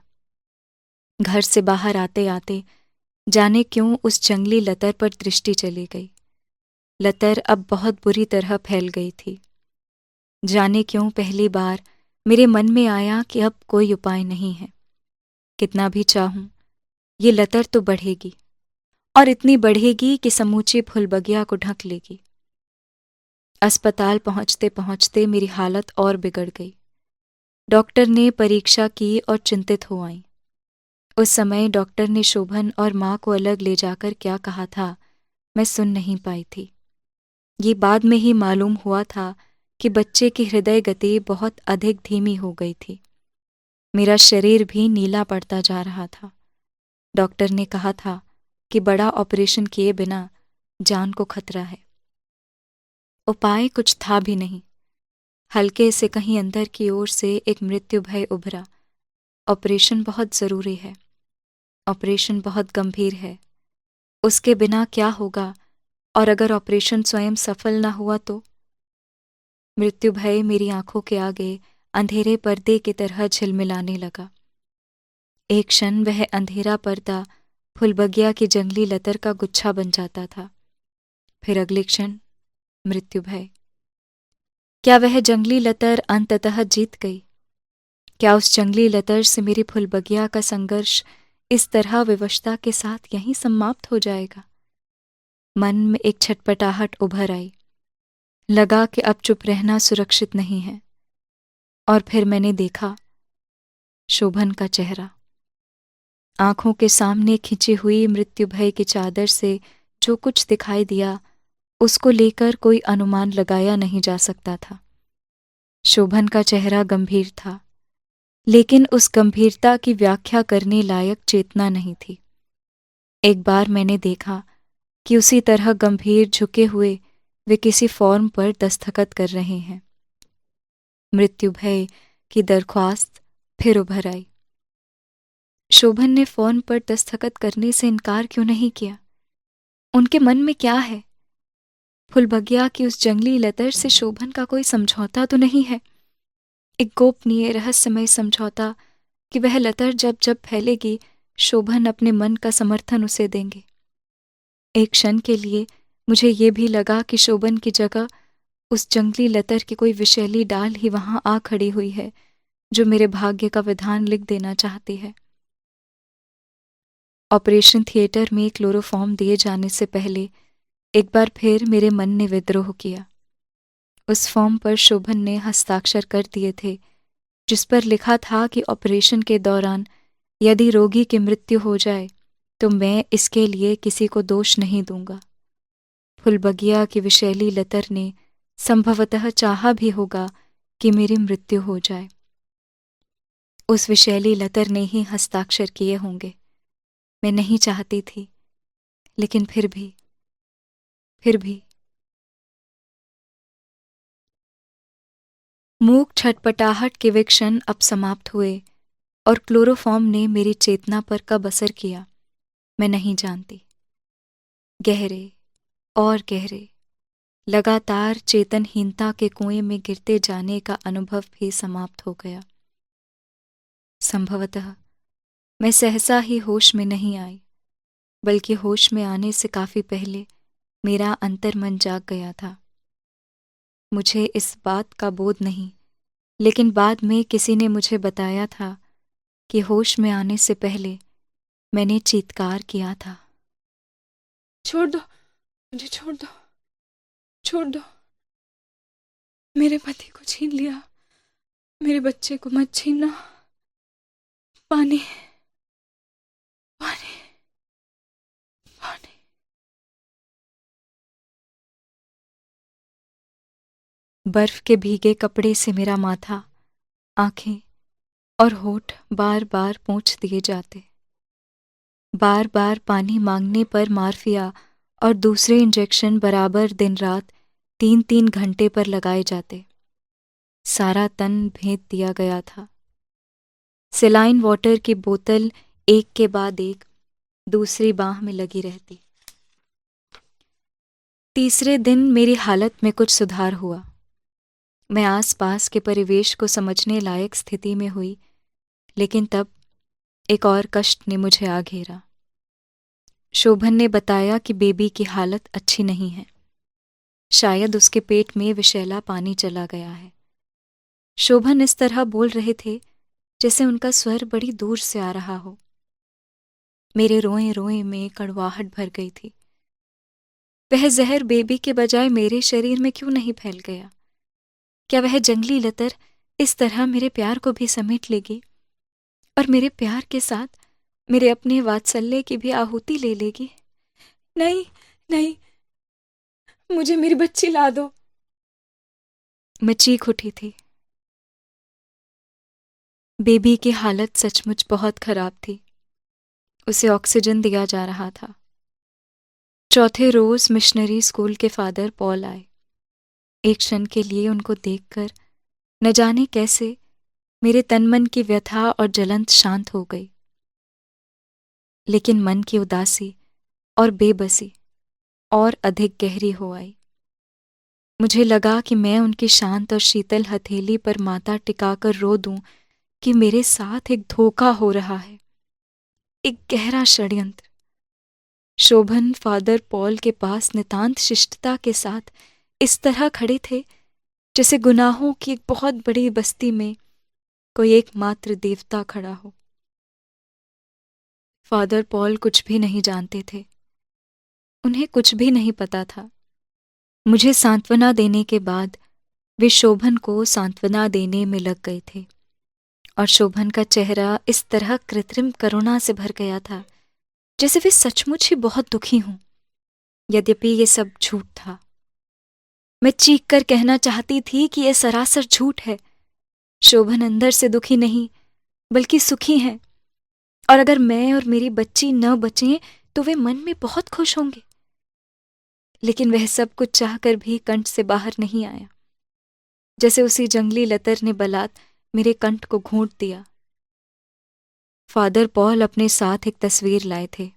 घर से बाहर आते आते जाने क्यों उस जंगली लतर पर दृष्टि चली गई। लतर अब बहुत बुरी तरह फैल गई थी। जाने क्यों पहली बार मेरे मन में आया कि अब कोई उपाय नहीं है। कितना भी चाहूं, ये लतर तो बढ़ेगी और इतनी बढ़ेगी कि समूची फुलबगिया को ढक लेगी। अस्पताल पहुंचते पहुंचते मेरी हालत और बिगड़ गई। डॉक्टर ने परीक्षा की और चिंतित हो आई। उस समय डॉक्टर ने शोभन और माँ को अलग ले जाकर क्या कहा था मैं सुन नहीं पाई थी। ये बाद में ही मालूम हुआ था कि बच्चे की हृदय गति बहुत अधिक धीमी हो गई थी। मेरा शरीर भी नीला पड़ता जा रहा था। डॉक्टर ने कहा था कि बड़ा ऑपरेशन किए बिना जान को खतरा है। उपाय कुछ था भी नहीं। हल्के से कहीं अंदर की ओर से एक मृत्यु भय उभरा। ऑपरेशन बहुत जरूरी है। ऑपरेशन बहुत गंभीर है। उसके बिना क्या होगा, और अगर ऑपरेशन स्वयं सफल न हुआ तो? मृत्यु भय मेरी आंखों के आगे अंधेरे पर्दे की तरह झिलमिलाने लगा। एक क्षण वह अंधेरा पर्दा फुलबगिया की जंगली लतर का गुच्छा बन जाता था। फिर अगले क्षण मृत्यु भय। क्या वह जंगली लतर अंततः जीत गई? क्या उस जंगली लतर से मेरी फुलबगिया का संघर्ष इस तरह विवशता के साथ यहीं समाप्त हो जाएगा? मन में एक छटपटाहट उभर आई। लगा कि अब चुप रहना सुरक्षित नहीं है। और फिर मैंने देखा शोभन का चेहरा। आंखों के सामने खिंची हुई मृत्यु भय की चादर से जो कुछ दिखाई दिया, उसको लेकर कोई अनुमान लगाया नहीं जा सकता था। शोभन का चेहरा गंभीर था, लेकिन उस गंभीरता की व्याख्या करने लायक चेतना नहीं थी। एक बार मैंने देखा कि उसी तरह गंभीर झुके हुए वे किसी फॉर्म पर दस्तखत कर रहे हैं। मृत्यु भय की दरख्वास्त फिर उभर आई। शोभन ने फॉर्म पर दस्तखत करने से इनकार क्यों नहीं किया? उनके मन में क्या है? फुलबगिया की उस जंगली लतर से शोभन का कोई समझौता तो नहीं है? एक गोपनीय रहस्यमय समझौता कि वह लतर जब जब फैलेगी शोभन अपने मन का समर्थन उसे देंगे। एक क्षण के लिए मुझे ये भी लगा कि शोभन की जगह उस जंगली लतर की कोई विषैली डाल ही वहां आ खड़ी हुई है जो मेरे भाग्य का विधान लिख देना चाहती है। ऑपरेशन थिएटर में क्लोरोफॉर्म दिए जाने से पहले एक बार फिर मेरे मन ने विद्रोह किया। उस फॉर्म पर शोभन ने हस्ताक्षर कर दिए थे, जिस पर लिखा था कि ऑपरेशन के दौरान यदि रोगी की मृत्यु हो जाए तो मैं इसके लिए किसी को दोष नहीं दूंगा। फुलबगिया की विषैली लतर ने संभवतः चाहा भी होगा कि मेरी मृत्यु हो जाए। उस विषैली लतर ने ही हस्ताक्षर किए होंगे। मैं नहीं चाहती थी, लेकिन फिर भी मूक छटपटाहट के वे क्षण अब समाप्त हुए और क्लोरोफॉर्म ने मेरी चेतना पर कब असर किया मैं नहीं जानती। गहरे और गहरे लगातार चेतनहीनता के कुएं में गिरते जाने का अनुभव भी समाप्त हो गया। संभवतः मैं सहसा ही होश में नहीं आई, बल्कि होश में आने से काफी पहले मेरा अंतर्मन जाग गया था। मुझे इस बात का बोध नहीं, लेकिन बाद में किसी ने मुझे बताया था कि होश में आने से पहले मैंने चीत्कार किया था, छोड़ दो मुझे, छोड़ दो, छोड़ दो। मेरे पति को छीन लिया, मेरे बच्चे को मत छीनना। पानी, पानी, पानी। बर्फ के भीगे कपड़े से मेरा माथा, आंखें और होठ बार बार पोंछ दिए जाते। बार बार पानी मांगने पर मार्फिया और दूसरे इंजेक्शन बराबर दिन रात 3-3 घंटे पर लगाए जाते। सारा तन भेद दिया गया था। सेलाइन वाटर की बोतल एक के बाद एक दूसरी बाह में लगी रहती। तीसरे दिन मेरी हालत में कुछ सुधार हुआ। मैं आसपास के परिवेश को समझने लायक स्थिति में हुई, लेकिन तब एक और कष्ट ने मुझे आ घेरा। शोभन ने बताया कि बेबी की हालत अच्छी नहीं है। शायद उसके पेट में विषैला पानी चला गया है। शोभन इस तरह बोल रहे थे जैसे उनका स्वर बड़ी दूर से आ रहा हो। मेरे रोए रोए में कड़वाहट भर गई थी। वह जहर बेबी के बजाय मेरे शरीर में क्यों नहीं फैल गया? क्या वह जंगली लतर इस तरह मेरे प्यार को भी समेट लेगी और मेरे प्यार के साथ मेरे अपने वात्सल्य की भी आहुति ले लेगी? नहीं, नहीं, मुझे मेरी बच्ची ला दो। मैं चीख उठी थी। बेबी की हालत सचमुच बहुत खराब थी। उसे ऑक्सीजन दिया जा रहा था। चौथे रोज मिशनरी स्कूल के फादर पॉल आए। एक क्षण के लिए उनको देखकर न जाने कैसे मेरे तन मन की व्यथा और जलन शांत हो गई, लेकिन मन की उदासी और बेबसी और अधिक गहरी हो आई। मुझे लगा कि मैं उनकी शांत और शीतल हथेली पर माथा टिकाकर रो दूं कि मेरे साथ एक धोखा हो रहा है, एक गहरा षड्यंत्र। शोभन फादर पॉल के पास नितांत शिष्टता के साथ इस तरह खड़े थे जैसे गुनाहों की एक बहुत बड़ी बस्ती में कोई एकमात्र देवता खड़ा हो। फादर पॉल कुछ भी नहीं जानते थे। उन्हें कुछ भी नहीं पता था। मुझे सांत्वना देने के बाद वे शोभन को सांत्वना देने में लग गए थे, और शोभन का चेहरा इस तरह कृत्रिम करुणा से भर गया था जैसे वे सचमुच ही बहुत दुखी हों। यद्यपि ये सब झूठ था। मैं चीख कर कहना चाहती थी कि यह सरासर झूठ है। शोभन अंदर से दुखी नहीं बल्कि सुखी हैं, और अगर मैं और मेरी बच्ची न बचें तो वे मन में बहुत खुश होंगे। लेकिन वह सब कुछ चाहकर भी कंठ से बाहर नहीं आया, जैसे उसी जंगली लतर ने बलात् मेरे कंठ को घोंट दिया। फादर पॉल अपने साथ एक तस्वीर लाए थे,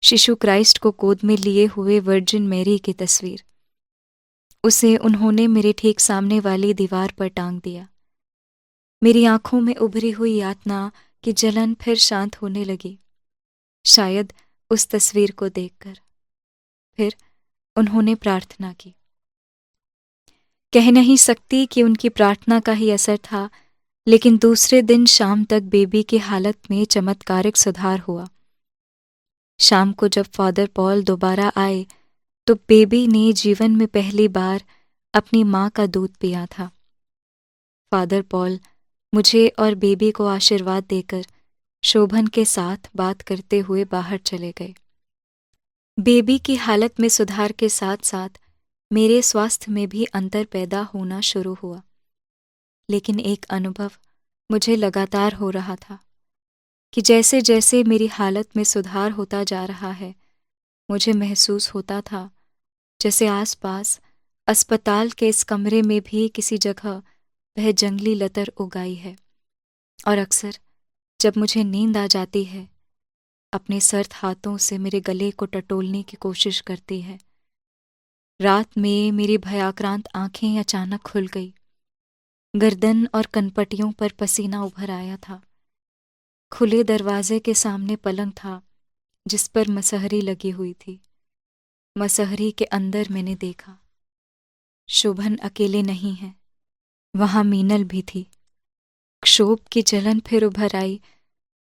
शिशु क्राइस्ट को गोद में लिए हुए वर्जिन मैरी की तस्वीर। उसे उन्होंने मेरे ठीक सामने वाली दीवार पर टांग दिया। मेरी आंखों में उभरी हुई यातना की जलन फिर शांत होने लगी, शायद उस तस्वीर को देखकर। फिर उन्होंने प्रार्थना की। कह नहीं सकती कि उनकी प्रार्थना का ही असर था लेकिन दूसरे दिन शाम तक बेबी की हालत में चमत्कारिक सुधार हुआ। शाम को जब फादर पॉल दोबारा आए तो बेबी ने जीवन में पहली बार अपनी माँ का दूध पिया था। फादर पॉल मुझे और बेबी को आशीर्वाद देकर शोभन के साथ बात करते हुए बाहर चले गए। बेबी की हालत में सुधार के साथ साथ मेरे स्वास्थ्य में भी अंतर पैदा होना शुरू हुआ। लेकिन एक अनुभव मुझे लगातार हो रहा था कि जैसे जैसे मेरी हालत में सुधार होता जा रहा है, मुझे महसूस होता था जैसे आसपास अस्पताल के इस कमरे में भी किसी जगह वह जंगली लतर उगाई है। और अक्सर जब मुझे नींद आ जाती है, अपने सर्द हाथों से मेरे गले को टटोलने की कोशिश करती है। रात में मेरी भयाक्रांत आंखें अचानक खुल गई। गर्दन और कनपटियों पर पसीना उभर आया था। खुले दरवाजे के सामने पलंग था जिस पर मसहरी लगी हुई थी। मसहरी के अंदर मैंने देखा शोभन अकेले नहीं है, वहां मीनल भी थी। क्षोभ की जलन फिर उभर आई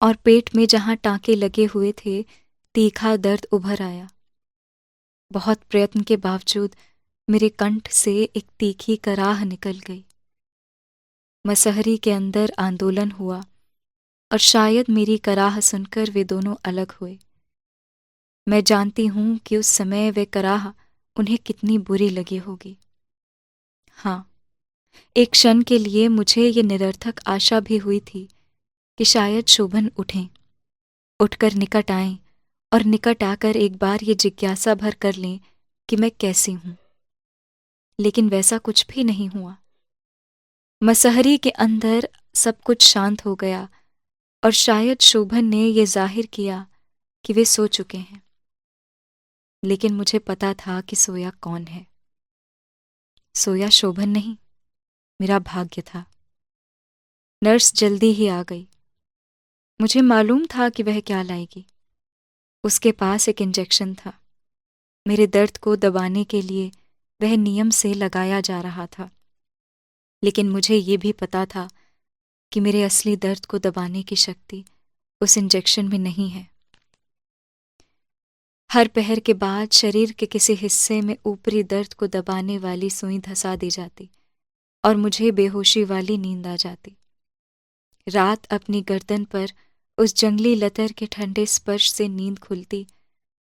और पेट में जहां टांके लगे हुए थे, तीखा दर्द उभर आया। बहुत प्रयत्न के बावजूद मेरे कंठ से एक तीखी कराह निकल गई। मसहरी के अंदर आंदोलन हुआ और शायद मेरी कराह सुनकर वे दोनों अलग हुए। मैं जानती हूं कि उस समय वे कराह उन्हें कितनी बुरी लगी होगी। हाँ, एक क्षण के लिए मुझे ये निरर्थक आशा भी हुई थी कि शायद शोभन उठें, उठकर निकट आएं और निकट आकर एक बार ये जिज्ञासा भर कर लें कि मैं कैसी हूं। लेकिन वैसा कुछ भी नहीं हुआ। मसहरी के अंदर सब कुछ शांत हो गया और शायद शोभन ने यह जाहिर किया कि वे सो चुके हैं। लेकिन मुझे पता था कि सोया कौन है। सोया शोभन नहीं, मेरा भाग्य था। नर्स जल्दी ही आ गई। मुझे मालूम था कि वह क्या लाएगी। उसके पास एक इंजेक्शन था। मेरे दर्द को दबाने के लिए वह नियम से लगाया जा रहा था। लेकिन मुझे ये भी पता था कि मेरे असली दर्द को दबाने की शक्ति उस इंजेक्शन में नहीं है। हर पहर के बाद शरीर के किसी हिस्से में ऊपरी दर्द को दबाने वाली सुई धंसा दी जाती और मुझे बेहोशी वाली नींद आ जाती। रात अपनी गर्दन पर उस जंगली लतर के ठंडे स्पर्श से नींद खुलती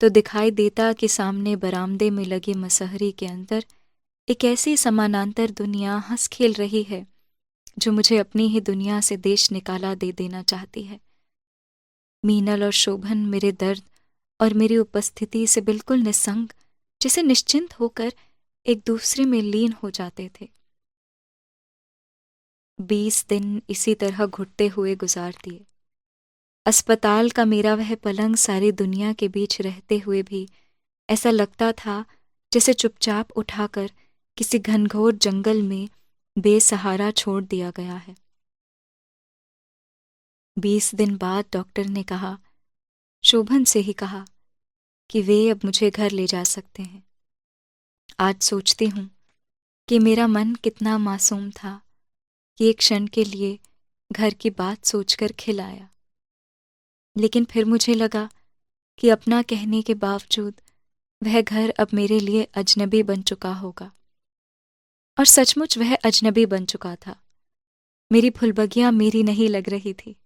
तो दिखाई देता कि सामने बरामदे में लगे मसहरी के अंदर एक ऐसी समानांतर दुनिया हंस खेल रही है जो मुझे अपनी ही दुनिया से देश निकाला दे देना चाहती है। मीनल और शोभन मेरे दर्द और मेरी उपस्थिति से बिल्कुल निस्संग, जिसे निश्चिंत होकर एक दूसरे में लीन हो जाते थे। 20 दिन इसी तरह घुटते हुए गुजार दिए। अस्पताल का मेरा वह पलंग सारी दुनिया के बीच रहते हुए भी ऐसा लगता था जैसे चुपचाप उठाकर किसी घनघोर जंगल में बेसहारा छोड़ दिया गया है। 20 दिन बाद डॉक्टर ने कहा, शोभन से ही कहा, कि वे अब मुझे घर ले जा सकते हैं। आज सोचती हूँ कि मेरा मन कितना मासूम था कि एक क्षण के लिए घर की बात सोचकर खिल आया। लेकिन फिर मुझे लगा कि अपना कहने के बावजूद वह घर अब मेरे लिए अजनबी बन चुका होगा। और सचमुच वह अजनबी बन चुका था। मेरी फुलबगियां मेरी नहीं लग रही थी।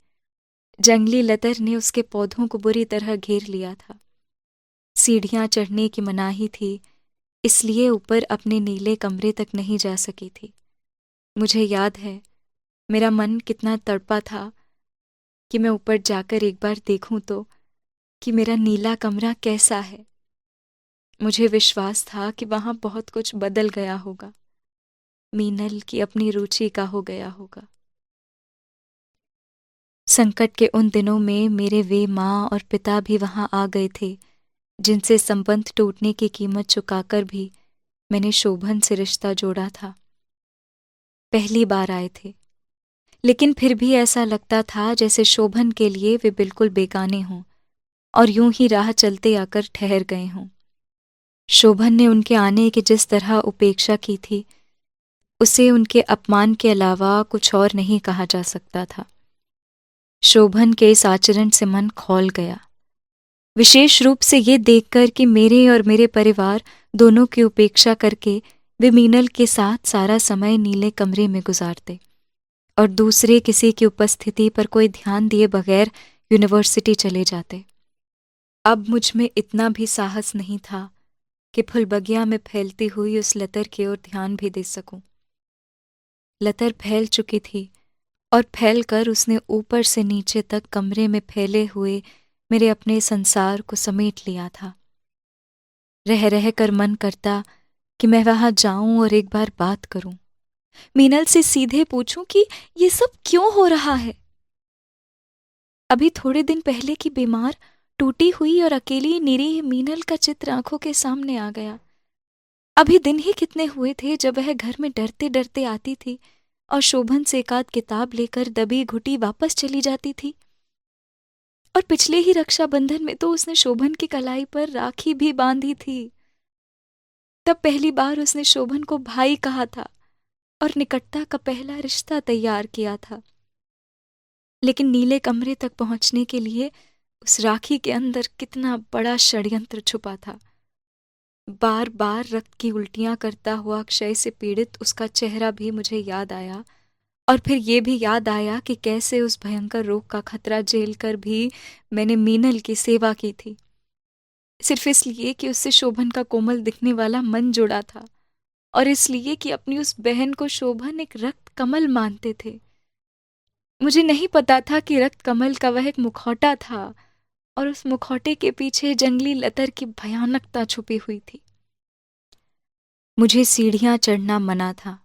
जंगली लतर ने उसके पौधों को बुरी तरह घेर लिया था। सीढ़ियां चढ़ने की मनाही थी, इसलिए ऊपर अपने नीले कमरे तक नहीं जा सकी थी। मुझे याद है मेरा मन कितना तड़पा था कि मैं ऊपर जाकर एक बार देखूं तो कि मेरा नीला कमरा कैसा है। मुझे विश्वास था कि वहां बहुत कुछ बदल गया होगा। मीनल की अपनी रुचि का हो गया होगा। संकट के उन दिनों में मेरे वे माँ और पिता भी वहां आ गए थे जिनसे संबंध टूटने की कीमत चुकाकर भी मैंने शोभन से रिश्ता जोड़ा था। पहली बार आए थे, लेकिन फिर भी ऐसा लगता था जैसे शोभन के लिए वे बिल्कुल बेगाने हों और यूं ही राह चलते आकर ठहर गए हों। शोभन ने उनके आने की जिस तरह उपेक्षा की थी, उसे उनके अपमान के अलावा कुछ और नहीं कहा जा सकता था। शोभन के इस आचरण से मन खौल गया, विशेष रूप से ये देखकर कि मेरे और मेरे परिवार दोनों की उपेक्षा करके वे मीनल के साथ सारा समय नीले कमरे में गुजारते और दूसरे किसी की उपस्थिति पर कोई ध्यान दिए बगैर यूनिवर्सिटी चले जाते। अब मुझ में इतना भी साहस नहीं था कि फुलबगिया में फैलती हुई उस लतर की ओर ध्यान भी दे सकूं। लतर फैल चुकी थी और फैलकर उसने ऊपर से नीचे तक कमरे में फैले हुए मेरे अपने संसार को समेट लिया था। रह रह कर मन करता कि मैं वहां जाऊं और एक बार बात करूं, मीनल से सीधे पूछूं कि ये सब क्यों हो रहा है। अभी थोड़े दिन पहले की बीमार, टूटी हुई और अकेली निरीह मीनल का चित्र आंखों के सामने आ गया। अभी दिन ही कितने हुए थे जब वह घर में डरते डरते आती थी और शोभन से एकाध किताब लेकर दबी घुटी वापस चली जाती थी। और पिछले ही रक्षाबंधन में तो उसने शोभन की कलाई पर राखी भी बांधी थी। तब पहली बार उसने शोभन को भाई कहा था और निकटता का पहला रिश्ता तैयार किया था। लेकिन नीले कमरे तक पहुंचने के लिए उस राखी के अंदर कितना बड़ा षड्यंत्र छुपा था। बार बार रक्त की उल्टियां करता हुआ क्षय से पीड़ित उसका चेहरा भी मुझे याद आया, और फिर ये भी याद आया कि कैसे उस भयंकर रोग का खतरा झेल कर भी मैंने मीनल की सेवा की थी, सिर्फ इसलिए कि उससे शोभन का कोमल दिखने वाला मन जुड़ा था और इसलिए कि अपनी उस बहन को शोभन एक रक्त कमल मानते थे। मुझे नहीं पता था कि रक्त कमल का वह एक मुखौटा था और उस मुखौटे के पीछे जंगली लतर की भयानकता छुपी हुई थी। मुझे सीढ़ियां चढ़ना मना था।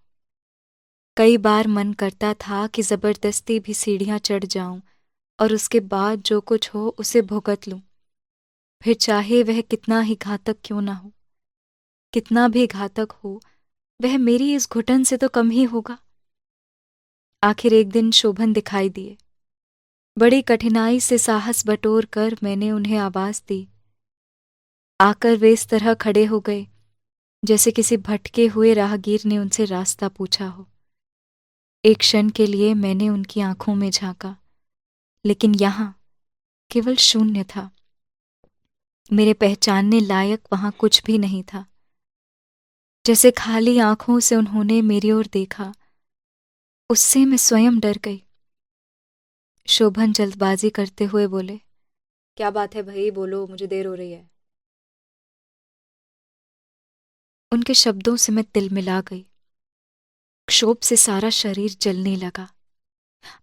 कई बार मन करता था कि जबरदस्ती भी सीढ़ियां चढ़ जाऊं और उसके बाद जो कुछ हो उसे भुगत लूं, फिर चाहे वह कितना ही घातक क्यों ना हो। कितना भी घातक हो, वह मेरी इस घुटन से तो कम ही होगा। आखिर एक दिन शोभन दिखाई दिए। बड़ी कठिनाई से साहस बटोर कर मैंने उन्हें आवाज दी। आकर वे इस तरह खड़े हो गए जैसे किसी भटके हुए राहगीर ने उनसे रास्ता पूछा हो। एक क्षण के लिए मैंने उनकी आंखों में झांका, लेकिन यहां केवल शून्य था। मेरे पहचानने लायक वहां कुछ भी नहीं था। जैसे खाली आंखों से उन्होंने मेरी ओर देखा, उससे मैं स्वयं डर गई। शोभन जल्दबाजी करते हुए बोले, क्या बात है भाई, बोलो, मुझे देर हो रही है। उनके शब्दों से मैं तिलमिला गई। क्षोभ से सारा शरीर जलने लगा।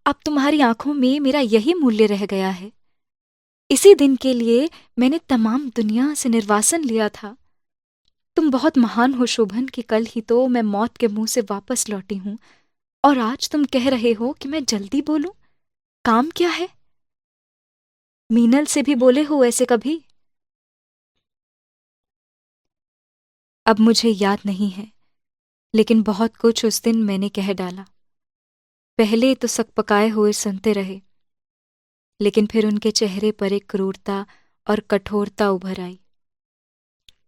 अब तुम्हारी आंखों में मेरा यही मूल्य रह गया है। इसी दिन के लिए मैंने तमाम दुनिया से निर्वासन लिया था। तुम बहुत महान हो शोभन कि कल ही तो मैं मौत के मुंह से वापस लौटी हूं, और आज तुम कह रहे हो कि मैं जल्दी बोलूं। काम क्या है? मीनल से भी बोले हो ऐसे कभी? अब मुझे याद नहीं है, लेकिन बहुत कुछ उस दिन मैंने कह डाला। पहले तो सकपकाए हुए सुनते रहे, लेकिन फिर उनके चेहरे पर एक क्रूरता और कठोरता उभर आई।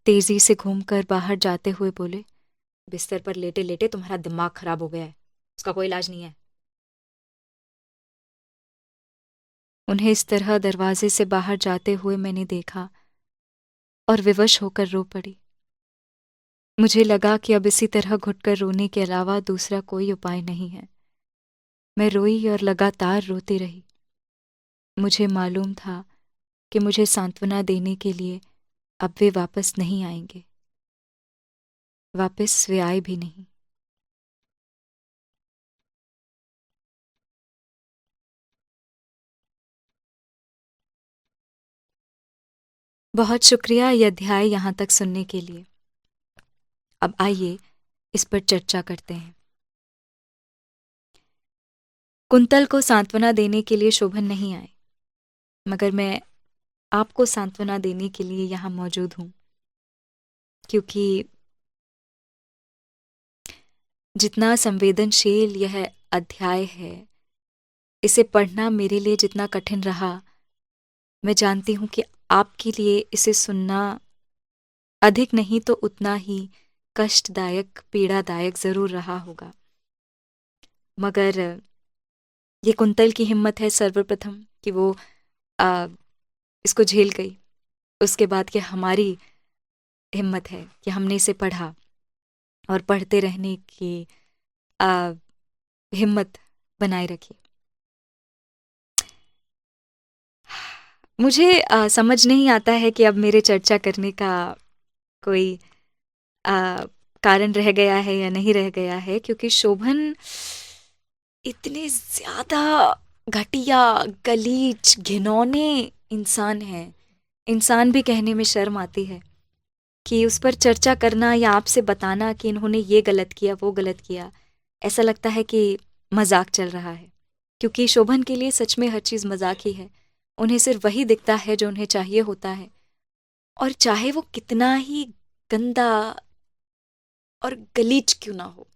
तेजी से घूमकर बाहर जाते हुए बोले, बिस्तर पर लेटे लेटे तुम्हारा दिमाग खराब हो गया है, उसका कोई इलाज नहीं है। उन्हें इस तरह दरवाजे से बाहर जाते हुए मैंने देखा और विवश होकर रो पड़ी। मुझे लगा कि अब इसी तरह घुटकर रोने के अलावा दूसरा कोई उपाय नहीं है। मैं रोई और लगातार रोती रही। मुझे मालूम था कि मुझे सांत्वना देने के लिए अब वे वापस नहीं आएंगे। वापस वे आए भी नहीं। बहुत शुक्रिया यह अध्याय यहाँ तक सुनने के लिए। अब आइए इस पर चर्चा करते हैं। कुंतल को सांत्वना देने के लिए शोभन नहीं आए, मगर मैं आपको सांत्वना देने के लिए यहाँ मौजूद हूँ, क्योंकि जितना संवेदनशील यह अध्याय है, इसे पढ़ना मेरे लिए जितना कठिन रहा, मैं जानती हूँ कि आपके लिए इसे सुनना अधिक नहीं तो उतना ही कष्टदायक, पीड़ादायक ज़रूर रहा होगा, मगर ये कुंतल की हिम्मत है सर्वप्रथम कि वो इसको झेल गई। उसके बाद कि हमारी हिम्मत है कि हमने इसे पढ़ा और पढ़ते रहने की हिम्मत बनाए रखी। मुझे समझ नहीं आता है कि अब मेरे चर्चा करने का कोई कारण रह गया है या नहीं रह गया है, क्योंकि शोभन इतने ज़्यादा घटिया, गलीज, घिनौने इंसान हैं। इंसान भी कहने में शर्म आती है कि उस पर चर्चा करना या आपसे बताना कि इन्होंने ये गलत किया, वो गलत किया, ऐसा लगता है कि मजाक चल रहा है। क्योंकि शोभन के लिए सच में हर चीज़ मजाक ही है। उन्हें सिर्फ वही दिखता है जो उन्हें चाहिए होता है, और चाहे वो कितना ही गंदा और गलीज क्यों ना हो।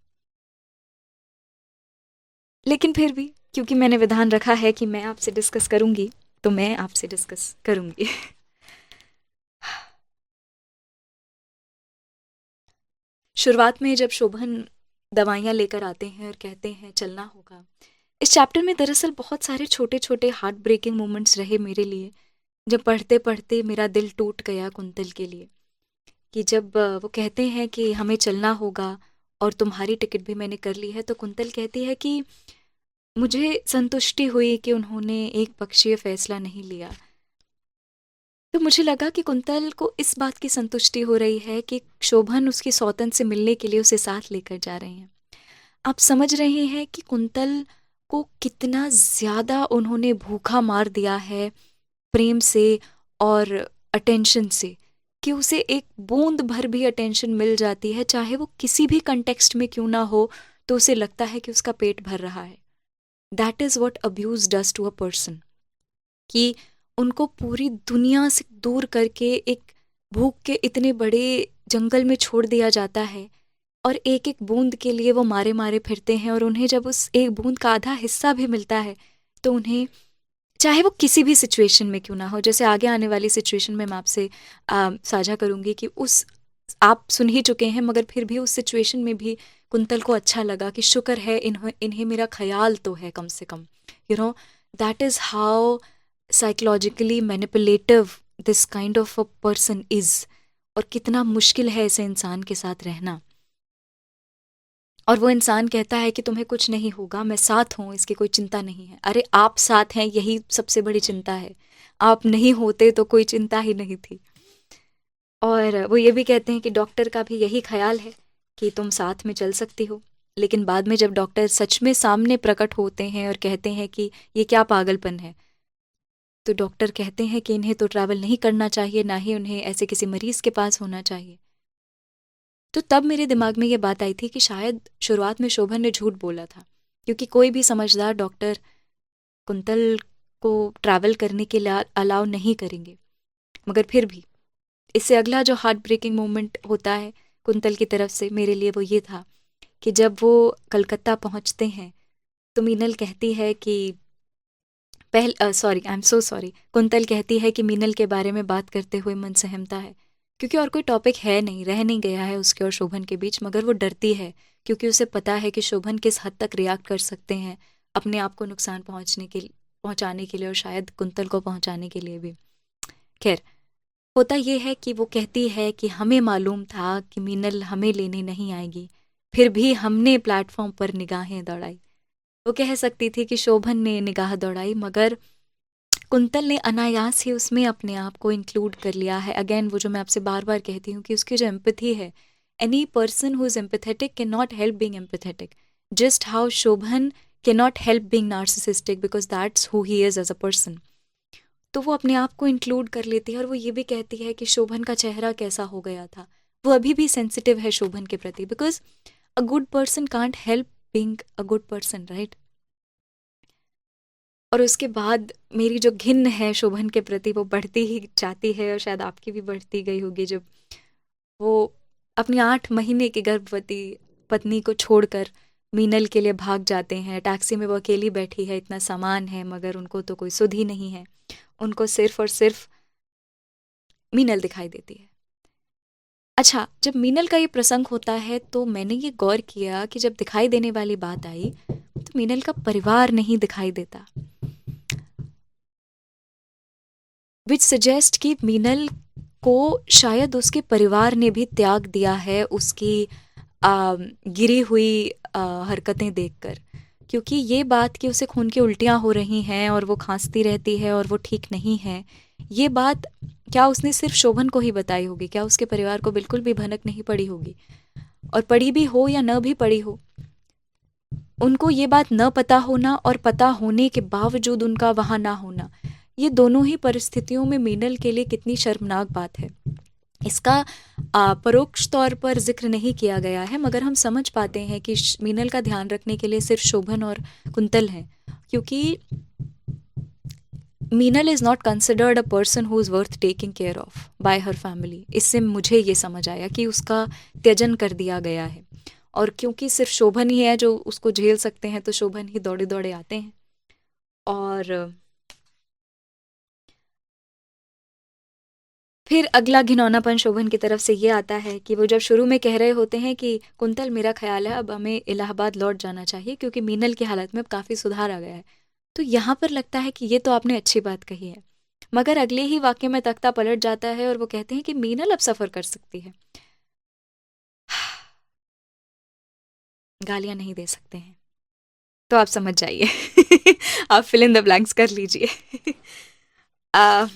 लेकिन फिर भी क्योंकि मैंने विधान रखा है कि मैं आपसे डिस्कस करूंगी, तो मैं आपसे डिस्कस करूंगी। शुरुआत में जब शोभन दवाइयाँ लेकर आते हैं और कहते हैं चलना होगा, इस चैप्टर में दरअसल बहुत सारे छोटे छोटे हार्ट ब्रेकिंग मोमेंट्स रहे मेरे लिए। जब पढ़ते पढ़ते मेरा दिल टूट गया कुंतल के लिए, कि जब वो कहते हैं कि हमें चलना होगा और तुम्हारी टिकट भी मैंने कर ली है, तो कुंतल कहती है कि मुझे संतुष्टि हुई कि उन्होंने एक पक्षीय फैसला नहीं लिया। तो मुझे लगा कि कुंतल को इस बात की संतुष्टि हो रही है कि शोभन उसकी सौतन से मिलने के लिए उसे साथ लेकर जा रहे हैं। आप समझ रहे हैं कि कुंतल को कितना ज़्यादा उन्होंने भूखा मार दिया है प्रेम से और अटेंशन से, कि उसे एक बूंद भर भी अटेंशन मिल जाती है, चाहे वो किसी भी कंटेक्स्ट में क्यों ना हो, तो उसे लगता है कि उसका पेट भर रहा है। That is what abuse does to a person, कि उनको पूरी दुनिया से दूर करके एक भूख के इतने बड़े जंगल में छोड़ दिया जाता है, और एक एक बूंद के लिए वो मारे मारे फिरते हैं, और उन्हें जब उस एक बूंद का आधा हिस्सा भी मिलता है तो उन्हें, चाहे वो किसी भी सिचुएशन में क्यों ना हो, जैसे आगे आने वाली सिचुएशन में मैं आपसे साझा करूंगी कि उस, आप सुन ही चुके हैं, मगर फिर भी उस सिचुएशन में भी कुंतल को अच्छा लगा कि शुक्र है इन्हें मेरा ख्याल तो है कम से कम। You know, that is how psychologically manipulative this kind of a person is, और कितना मुश्किल है ऐसे इंसान के साथ रहना। और वो इंसान कहता है कि तुम्हें कुछ नहीं होगा, मैं साथ हूँ, इसकी कोई चिंता नहीं है। अरे आप साथ हैं, यही सबसे बड़ी चिंता है। आप नहीं होते तो कोई चिंता ही नहीं थी। और वो ये भी कहते हैं कि डॉक्टर का भी यही ख्याल है कि तुम साथ में चल सकती हो। लेकिन बाद में जब डॉक्टर सच में सामने प्रकट होते हैं और कहते हैं कि ये क्या पागलपन है, तो डॉक्टर कहते हैं कि इन्हें तो ट्रैवल नहीं करना चाहिए, ना ही उन्हें ऐसे किसी मरीज़ के पास होना चाहिए। तो तब मेरे दिमाग में ये बात आई थी कि शायद शुरुआत में शोभन ने झूठ बोला था, क्योंकि कोई भी समझदार डॉक्टर कुंतल को ट्रैवल करने के लिए अलाउ नहीं करेंगे। मगर फिर भी इससे अगला जो हार्ट ब्रेकिंग मोमेंट होता है कुंतल की तरफ से मेरे लिए, वो ये था कि जब वो कलकत्ता पहुंचते हैं तो मीनल कहती है कि sorry, I am so sorry, quintal कहती है कि मीनल के बारे में बात करते हुए मन सहमता है, क्योंकि और कोई टॉपिक है नहीं, रह नहीं गया है उसके और शोभन के बीच। मगर वो डरती है क्योंकि उसे पता है कि शोभन किस हद तक रिएक्ट कर सकते हैं अपने आप को नुकसान पहुंचाने के लिए, और शायद कुंतल को पहुंचाने के लिए भी। खैर, होता ये है कि वो कहती है कि हमें मालूम था कि मीनल हमें लेने नहीं आएगी, फिर भी हमने प्लेटफॉर्म पर निगाहें दौड़ाई। वो कह सकती थी कि शोभन ने निगाह दौड़ाई, मगर कुंतल ने अनायास ही उसमें अपने आप को इंक्लूड कर लिया है। अगेन वो जो मैं आपसे बार बार कहती हूँ कि उसकी जो एम्पैथी है, any person who is empathetic can not help being empathetic, just how Shobhan can not help being narcissistic, because that's who he is as a person. तो वो अपने आप को इंक्लूड कर लेती है, और वो ये भी कहती है कि शोभन का चेहरा कैसा हो गया था। वो अभी भी सेंसिटिव है शोभन के प्रति, because a good person can't help being a good person, right. और उसके बाद मेरी जो घिन है शोभन के प्रति वो बढ़ती ही जाती है, और शायद आपकी भी बढ़ती गई होगी, जब वो अपनी 8 महीने की गर्भवती पत्नी को छोड़कर मीनल के लिए भाग जाते हैं। टैक्सी में वो अकेली बैठी है, इतना सामान है, मगर उनको तो कोई सुध ही नहीं है। उनको सिर्फ और सिर्फ मीनल दिखाई देती है। अच्छा, जब मीनल का ये प्रसंग होता है तो मैंने ये गौर किया कि जब दिखाई देने वाली बात आई तो मीनल का परिवार नहीं दिखाई देता, विच सजेस्ट कि मीनल को शायद उसके परिवार ने भी त्याग दिया है उसकी गिरी हुई हरकतें देखकर, क्योंकि ये बात कि उसे खून की उल्टियाँ हो रही हैं और वो खांसती रहती है और वो ठीक नहीं है, ये बात क्या उसने सिर्फ शोभन को ही बताई होगी? क्या उसके परिवार को बिल्कुल भी भनक नहीं पड़ी होगी? और पड़ी भी हो या न भी पड़ी हो, उनको ये बात न पता होना और पता होने के बावजूद उनका वहाँ ना होना, ये दोनों ही परिस्थितियों में मीनल के लिए कितनी शर्मनाक बात है। इसका परोक्ष तौर पर जिक्र नहीं किया गया है, मगर हम समझ पाते हैं कि मीनल का ध्यान रखने के लिए सिर्फ शोभन और कुंतल हैं, क्योंकि Meenal is not considered a person who is worth taking care of bye her family. इससे मुझे ये समझ आया कि उसका त्यजन कर दिया गया है, और क्योंकि सिर्फ शोभन ही है जो उसको झेल सकते हैं तो शोभन ही दौड़े दौड़े आते हैं। और फिर अगला घिनौनापन शोभन की तरफ से ये आता है कि वो जब शुरू में कह रहे होते हैं कि कुंतल, मेरा ख्याल है अब हमें इलाहाबाद लौट जाना चाहिए क्योंकि मीनल की हालत में अब काफ़ी सुधार आ गया है, तो यहाँ पर लगता है कि ये तो आपने अच्छी बात कही है, मगर अगले ही वाक्य में तख्ता पलट जाता है और वो कहते हैं कि मीनल अब सफ़र कर सकती है। गालियाँ नहीं दे सकते हैं तो आप समझ जाइए। आप फिल इन द ब्लैंक्स कर लीजिए। आ,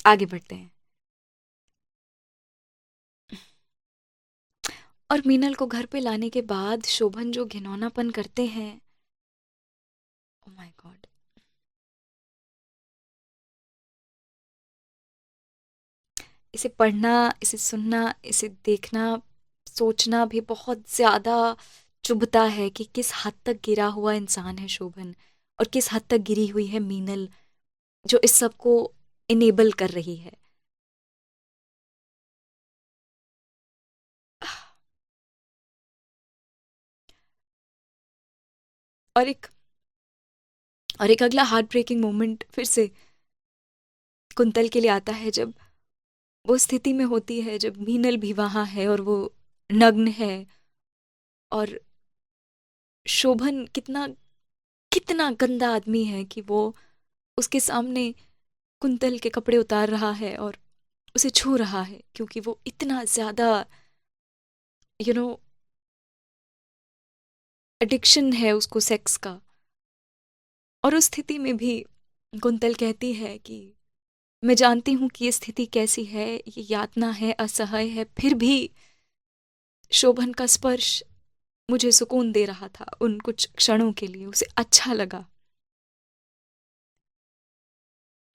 आगे बढ़ते हैं। और मीनल को घर पे लाने के बाद शोभन जो घिनौनापन करते हैं, ओ माय गॉड, इसे पढ़ना, इसे सुनना, इसे देखना, सोचना भी बहुत ज़्यादा चुभता है कि किस हद तक गिरा हुआ इंसान है शोभन और किस हद तक गिरी हुई है मीनल, जो इस सब को इनेबल कर रही है। और एक और एक अगला हार्ट ब्रेकिंग मोमेंट फिर से कुंतल के लिए आता है, जब वो स्थिति में होती है जब मीनल भी वहाँ है और वो नग्न है, और शोभन कितना कितना गंदा आदमी है कि वो उसके सामने कुंतल के कपड़े उतार रहा है और उसे छू रहा है, क्योंकि वो इतना ज़्यादा यू नो एडिक्शन है उसको सेक्स का। और उस स्थिति में भी कुंतल कहती है कि मैं जानती हूँ कि ये स्थिति कैसी है, ये यातना है, असहाय है, फिर भी शोभन का स्पर्श मुझे सुकून दे रहा था उन कुछ क्षणों के लिए, उसे अच्छा लगा।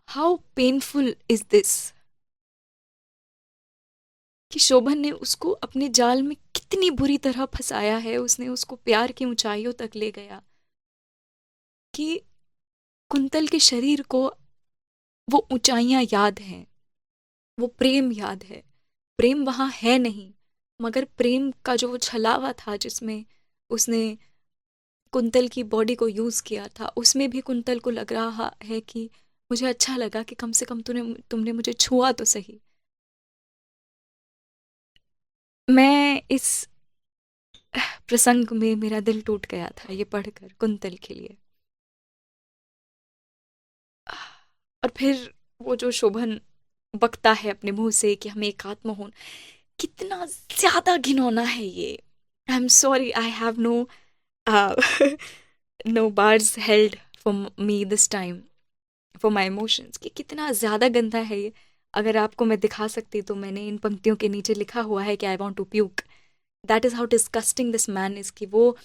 हाउ पेनफुल इज दिस कि शोभन ने उसको अपने जाल में कितनी बुरी तरह फंसाया है, उसने उसको प्यार की ऊंचाइयों तक ले गया कि कुंतल के शरीर को वो ऊंचाइयां याद हैं, वो प्रेम याद है। प्रेम वहाँ है नहीं, मगर प्रेम का जो वो छलावा था जिसमें उसने कुंतल की बॉडी को यूज़ किया था, उसमें भी कुंतल को लग रहा है कि मुझे अच्छा लगा कि कम से कम तुमने मुझे छुआ तो सही। मैं इस प्रसंग में मेरा दिल टूट गया था ये पढ़कर कुंतल के लिए। और फिर वो जो शोभन बकता है अपने मुंह से कि हमें एकात्म होना, कितना ज्यादा घिनौना है ये। I am sorry, I have no no bars held for me this time for my emotions, कि कितना ज़्यादा गंदा है ये। अगर आपको मैं दिखा सकती तो मैंने इन पंक्तियों के नीचे लिखा हुआ है कि I want to puke. That is how disgusting this man is, कि वो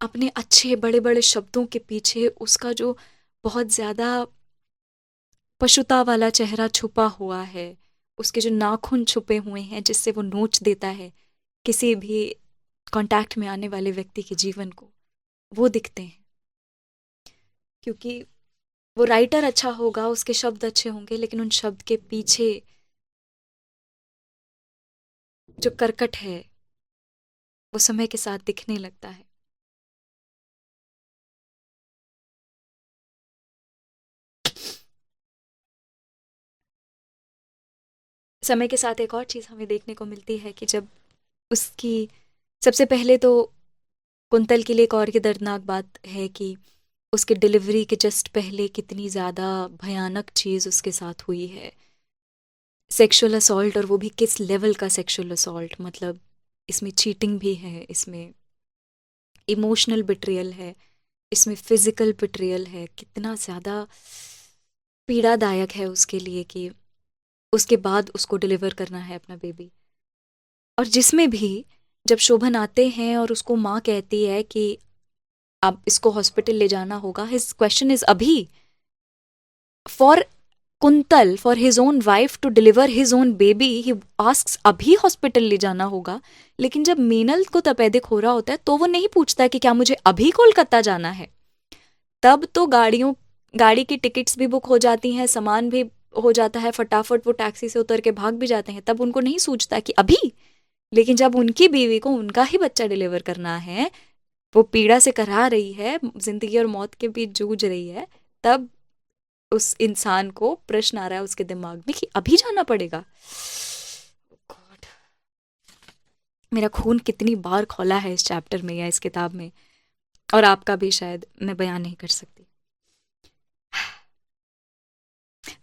अपने अच्छे बड़े बड़े शब्दों के पीछे उसका जो बहुत ज़्यादा पशुता वाला चेहरा छुपा हुआ है, उसके जो नाखून छुपे हुए हैं जिससे वो नोच देता है किसी भी कांटेक्ट में आने वाले व्यक्ति के जीवन को, वो दिखते हैं। क्योंकि वो राइटर अच्छा होगा, उसके शब्द अच्छे होंगे, लेकिन उन शब्द के पीछे जो करकट है, वो समय के साथ दिखने लगता है। समय के साथ एक और चीज़ हमें देखने को मिलती है कि जब उसकी सबसे पहले तो कुंतल के लिए एक और ये दर्दनाक बात है कि उसके डिलीवरी के जस्ट पहले कितनी ज़्यादा भयानक चीज़ उसके साथ हुई है, सेक्सुअल असॉल्ट, और वो भी किस लेवल का सेक्सुअल असॉल्ट, मतलब इसमें चीटिंग भी है, इसमें इमोशनल बिट्रियल है, इसमें फिजिकल बिट्रियल है। कितना ज़्यादा पीड़ादायक है उसके लिए कि उसके बाद उसको डिलीवर करना है अपना बेबी। और जिसमें भी जब शोभन आते हैं और उसको माँ कहती है कि अब इसको हॉस्पिटल ले जाना होगा, हिज क्वेश्चन इज अभी, for Kuntal, for his own wife to deliver his own baby, he asks अभी हॉस्पिटल ले जाना होगा। लेकिन जब मीनल को तपेदिक हो रहा होता है तो वो नहीं पूछता कि क्या मुझे अभी कोलकाता जाना है। तब तो गाड़ी की टिकट्स भी बुक हो जाती हैं, सामान भी हो जाता है, फटाफट वो टैक्सी से उतर के भाग भी जाते हैं, तब उनको नहीं सूझता कि अभी। लेकिन जब उनकी बीवी को उनका ही बच्चा डिलीवर करना है, वो पीड़ा से कराह रही है, जिंदगी और मौत के बीच जूझ रही है, तब उस इंसान को प्रश्न आ रहा है उसके दिमाग में कि अभी जाना पड़ेगा। गॉड, मेरा खून कितनी बार खौला है इस चैप्टर में या इस किताब में, और आपका भी शायद मैं बयान नहीं कर सकती।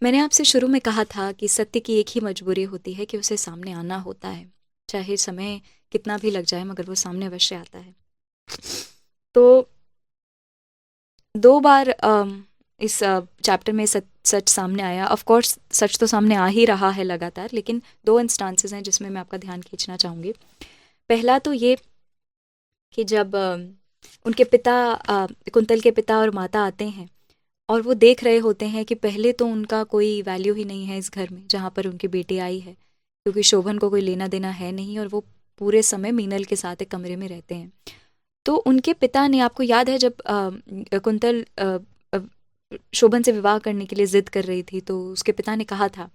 मैंने आपसे शुरू में कहा था कि सत्य की एक ही मजबूरी होती है कि उसे सामने आना होता है, चाहे समय कितना भी लग जाए, मगर वो सामने अवश्य आता है। तो 2 बार इस चैप्टर में सच सामने आया। ऑफ कोर्स सच तो सामने आ ही रहा है लगातार, लेकिन 2 इंस्टांसेस हैं जिसमें मैं आपका ध्यान खींचना चाहूँगी। पहला तो ये कि जब उनके पिता, कुंतल के पिता और माता आते हैं और वो देख रहे होते हैं कि पहले तो उनका कोई वैल्यू ही नहीं है इस घर में जहाँ पर उनकी बेटी आई है, क्योंकि शोभन को कोई लेना देना है नहीं, और वो पूरे समय मीनल के साथ एक कमरे में रहते हैं। तो उनके पिता ने, आपको याद है जब कुंतल अ, शोभन से विवाह करने के लिए जिद कर रही थी, तो उसके पिता ने कहा था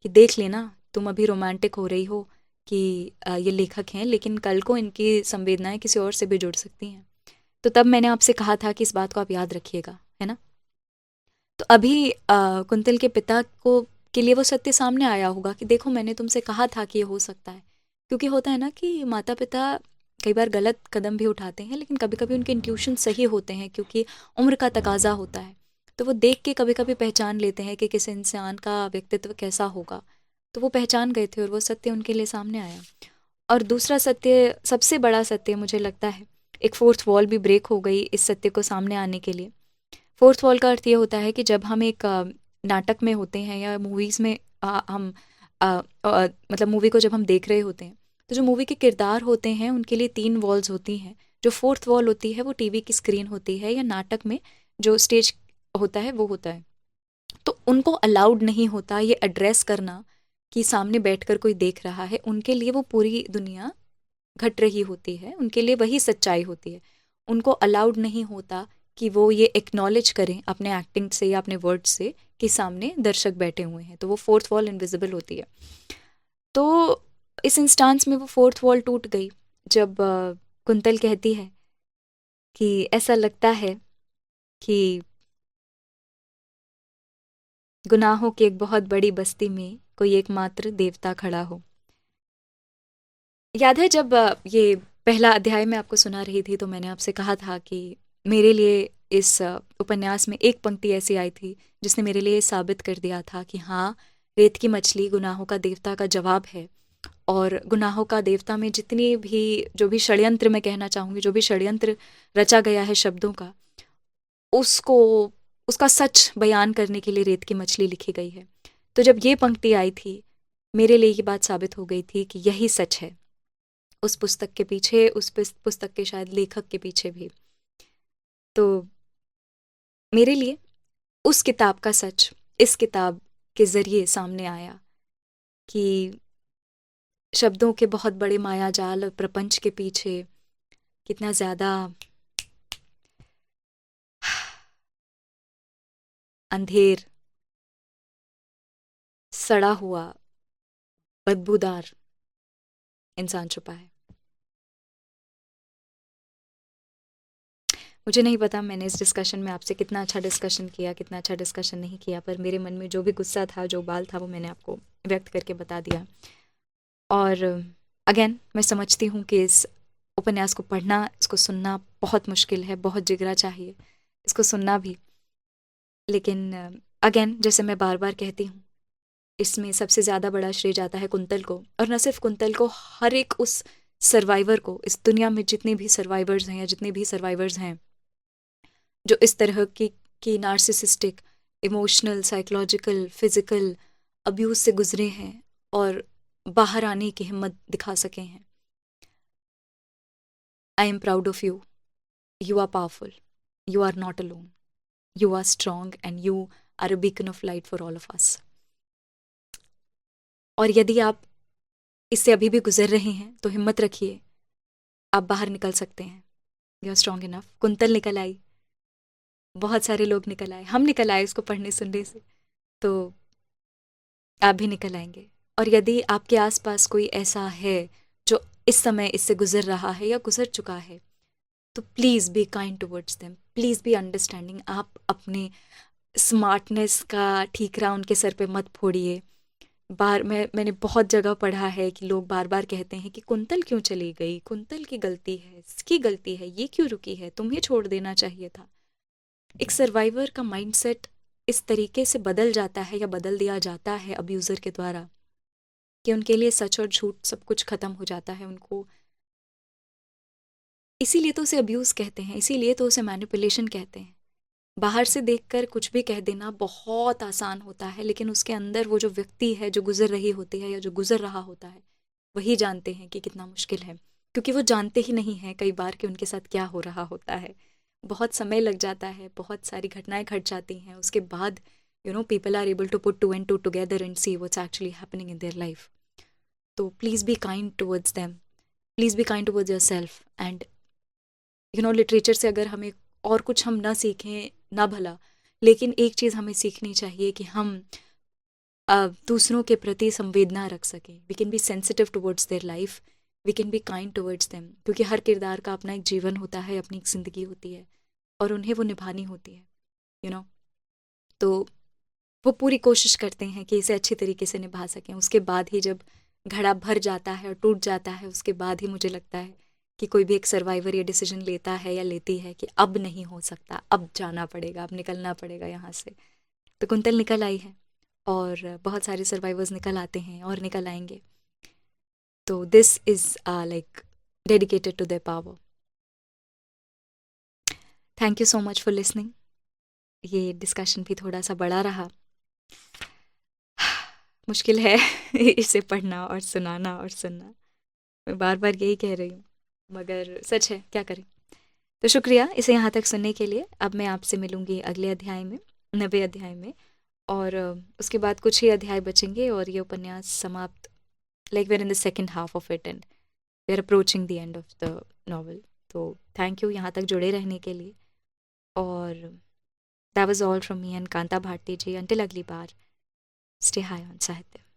कि देख लेना, तुम अभी रोमांटिक हो रही हो कि ये लेखक हैं, लेकिन कल को इनकी संवेदनाएं किसी और से भी जुड़ सकती हैं। तो तब मैंने आपसे कहा था कि इस बात को आप याद रखिएगा, है ना। तो अभी कुंतल के पिता को के लिए वो सत्य सामने आया होगा कि देखो मैंने तुमसे कहा था कि ये हो सकता है। क्योंकि होता है ना कि माता पिता कई बार गलत कदम भी उठाते हैं, लेकिन कभी कभी उनके इंट्यूशन सही होते हैं, क्योंकि उम्र का तकाजा होता है। तो वो देख के कभी कभी पहचान लेते हैं कि किस इंसान का व्यक्तित्व कैसा होगा। तो वो पहचान गए थे और वो सत्य उनके लिए सामने आया। और दूसरा सत्य, सबसे बड़ा सत्य मुझे लगता है, एक फोर्थ वॉल भी ब्रेक हो गई इस सत्य को सामने आने के लिए। फोर्थ वॉल का अर्थ ये होता है कि जब हम एक नाटक में होते हैं या मूवीज़ में, हम मतलब मूवी को जब हम देख रहे होते हैं, तो जो मूवी के किरदार होते हैं उनके लिए 3 वॉल्स होती हैं। जो फोर्थ वॉल होती है वो टीवी की स्क्रीन होती है, या नाटक में जो स्टेज होता है वो होता है। तो उनको अलाउड नहीं होता ये एड्रेस करना कि सामने बैठकर कोई देख रहा है। उनके लिए वो पूरी दुनिया घट रही होती है, उनके लिए वही सच्चाई होती है। उनको अलाउड नहीं होता कि वो ये एक्नॉलेज करें अपने एक्टिंग से या अपने वर्ड से कि सामने दर्शक बैठे हुए हैं। तो वो फोर्थ वॉल इनविजिबल होती है। तो इस इंस्टांस में वो फोर्थ वॉल टूट गई जब कुंतल कहती है कि ऐसा लगता है कि गुनाहों की एक बहुत बड़ी बस्ती में कोई एकमात्र देवता खड़ा हो। याद है जब ये पहला अध्याय मैं आपको सुना रही थी, तो मैंने आपसे कहा था कि मेरे लिए इस उपन्यास में एक पंक्ति ऐसी आई थी जिसने मेरे लिए साबित कर दिया था कि हाँ, रेत की मछली गुनाहों का देवता का जवाब है। और गुनाहों का देवता में जितनी भी, जो भी षड्यंत्र, मैं कहना चाहूँगी, जो भी षड्यंत्र रचा गया है शब्दों का, उसको, उसका सच बयान करने के लिए रेत की मछली लिखी गई है। तो जब ये पंक्ति आई थी, मेरे लिए ये बात साबित हो गई थी कि यही सच है उस पुस्तक के पीछे, उस पुस्तक के शायद लेखक के पीछे भी। तो मेरे लिए उस किताब का सच इस किताब के ज़रिए सामने आया कि शब्दों के बहुत बड़े माया जाल और प्रपंच के पीछे कितना ज़्यादा अंधेर, सड़ा हुआ, बदबूदार इंसान छुपा है। मुझे नहीं पता मैंने इस डिस्कशन में आपसे कितना अच्छा डिस्कशन किया, कितना अच्छा डिस्कशन नहीं किया, पर मेरे मन में जो भी गुस्सा था, जो बाल था, वो मैंने आपको व्यक्त करके बता दिया। और अगेन मैं समझती हूँ कि इस उपन्यास को पढ़ना, इसको सुनना बहुत मुश्किल है, बहुत जिगरा चाहिए इसको सुनना भी। लेकिन अगेन जैसे मैं बार बार कहती हूँ, इसमें सबसे ज़्यादा बड़ा श्रेय जाता है कुंतल को, और न सिर्फ कुंतल को, हर एक उस सर्वाइवर को, इस दुनिया में जितने भी सर्वाइवर्स हैं या जितने भी सर्वाइवर्स हैं जो इस तरह की narcissistic, emotional, psychological, physical abuse से गुजरे हैं और बाहर आने की हिम्मत दिखा सके हैं। I am proud of you, you are powerful, you are not alone, you are strong and you are a beacon of light for all of us. और यदि आप इससे अभी भी गुजर रहे हैं तो हिम्मत रखिए, आप बाहर निकल सकते हैं। You are strong enough. Kuntal निकल आई, बहुत सारे लोग निकल आए, हम निकल आए इसको पढ़ने सुनने से, तो आप भी निकल आएंगे। और यदि आपके आसपास कोई ऐसा है जो इस समय इससे गुजर रहा है या गुजर चुका है, तो please be kind towards them, please be understanding. आप अपने स्मार्टनेस का ठीकरा उनके सर पे मत फोड़िए। मैंने बहुत जगह पढ़ा है कि लोग बार बार कहते हैं कि कुंतल क्यों चली गई, कुंतल की गलती है, इसकी गलती है, ये क्यों रुकी है, तुम्हें छोड़ देना चाहिए था। एक सर्वाइवर का माइंडसेट इस तरीके से बदल जाता है या बदल दिया जाता है अब्यूज़र के द्वारा कि उनके लिए सच और झूठ सब कुछ ख़त्म हो जाता है। उनको इसीलिए तो उसे अब्यूज़ कहते हैं, इसीलिए तो उसे मैनिपुलेशन कहते हैं। बाहर से देखकर कुछ भी कह देना बहुत आसान होता है, लेकिन उसके अंदर वो जो व्यक्ति है जो गुजर रही होती है या जो गुजर रहा होता है, वही जानते हैं कि कितना मुश्किल है, क्योंकि वो जानते ही नहीं हैं कई बार कि उनके साथ क्या हो रहा होता है। बहुत समय लग जाता है, बहुत सारी घटनाएं घट जाती हैं, उसके बाद people are able to put two and two together and see what's actually happening in their life. तो please be kind towards them, please be kind towards yourself. And literature से अगर हमें और कुछ हम ना सीखें ना भला, लेकिन एक चीज़ हमें सीखनी चाहिए कि हम दूसरों के प्रति संवेदना रख सकें। We can be sensitive towards their life, we can be kind towards them, क्योंकि हर किरदार का अपना एक जीवन होता है, अपनी एक ज़िंदगी होती है और उन्हें वो निभानी होती है, तो वो पूरी कोशिश करते हैं कि इसे अच्छी तरीके से निभा सकें। उसके बाद ही जब घड़ा भर जाता है और टूट जाता है, उसके बाद ही मुझे लगता है कि कोई भी एक सर्वाइवर ये डिसीजन लेता है या लेती है कि अब नहीं हो सकता, अब जाना पड़ेगा, अब निकलना पड़ेगा यहाँ से। तो कुंतल निकल आई है और बहुत सारे सर्वाइवर्स निकल आते हैं और निकल आएंगे। तो this is like dedicated to their power. Thank you so much for listening. ये डिस्कशन भी थोड़ा सा बड़ा रहा, मुश्किल है इसे पढ़ना और सुनाना और सुनना, मैं बार बार यही कह रही हूँ, मगर सच है, क्या करें। तो शुक्रिया इसे यहाँ तक सुनने के लिए। अब मैं आपसे मिलूँगी अगले अध्याय में, 90 अध्याय में, और उसके बाद कुछ ही अध्याय बचेंगे और ये उपन्यास समाप्त, like where in the second half of it and we are approaching the end of the novel. तो थैंक यू यहाँ तक जुड़े रहने के लिए, और that was all from me and Kanta Bharati ji. Until अगली बार, स्टे हाई ऑन साहित्य।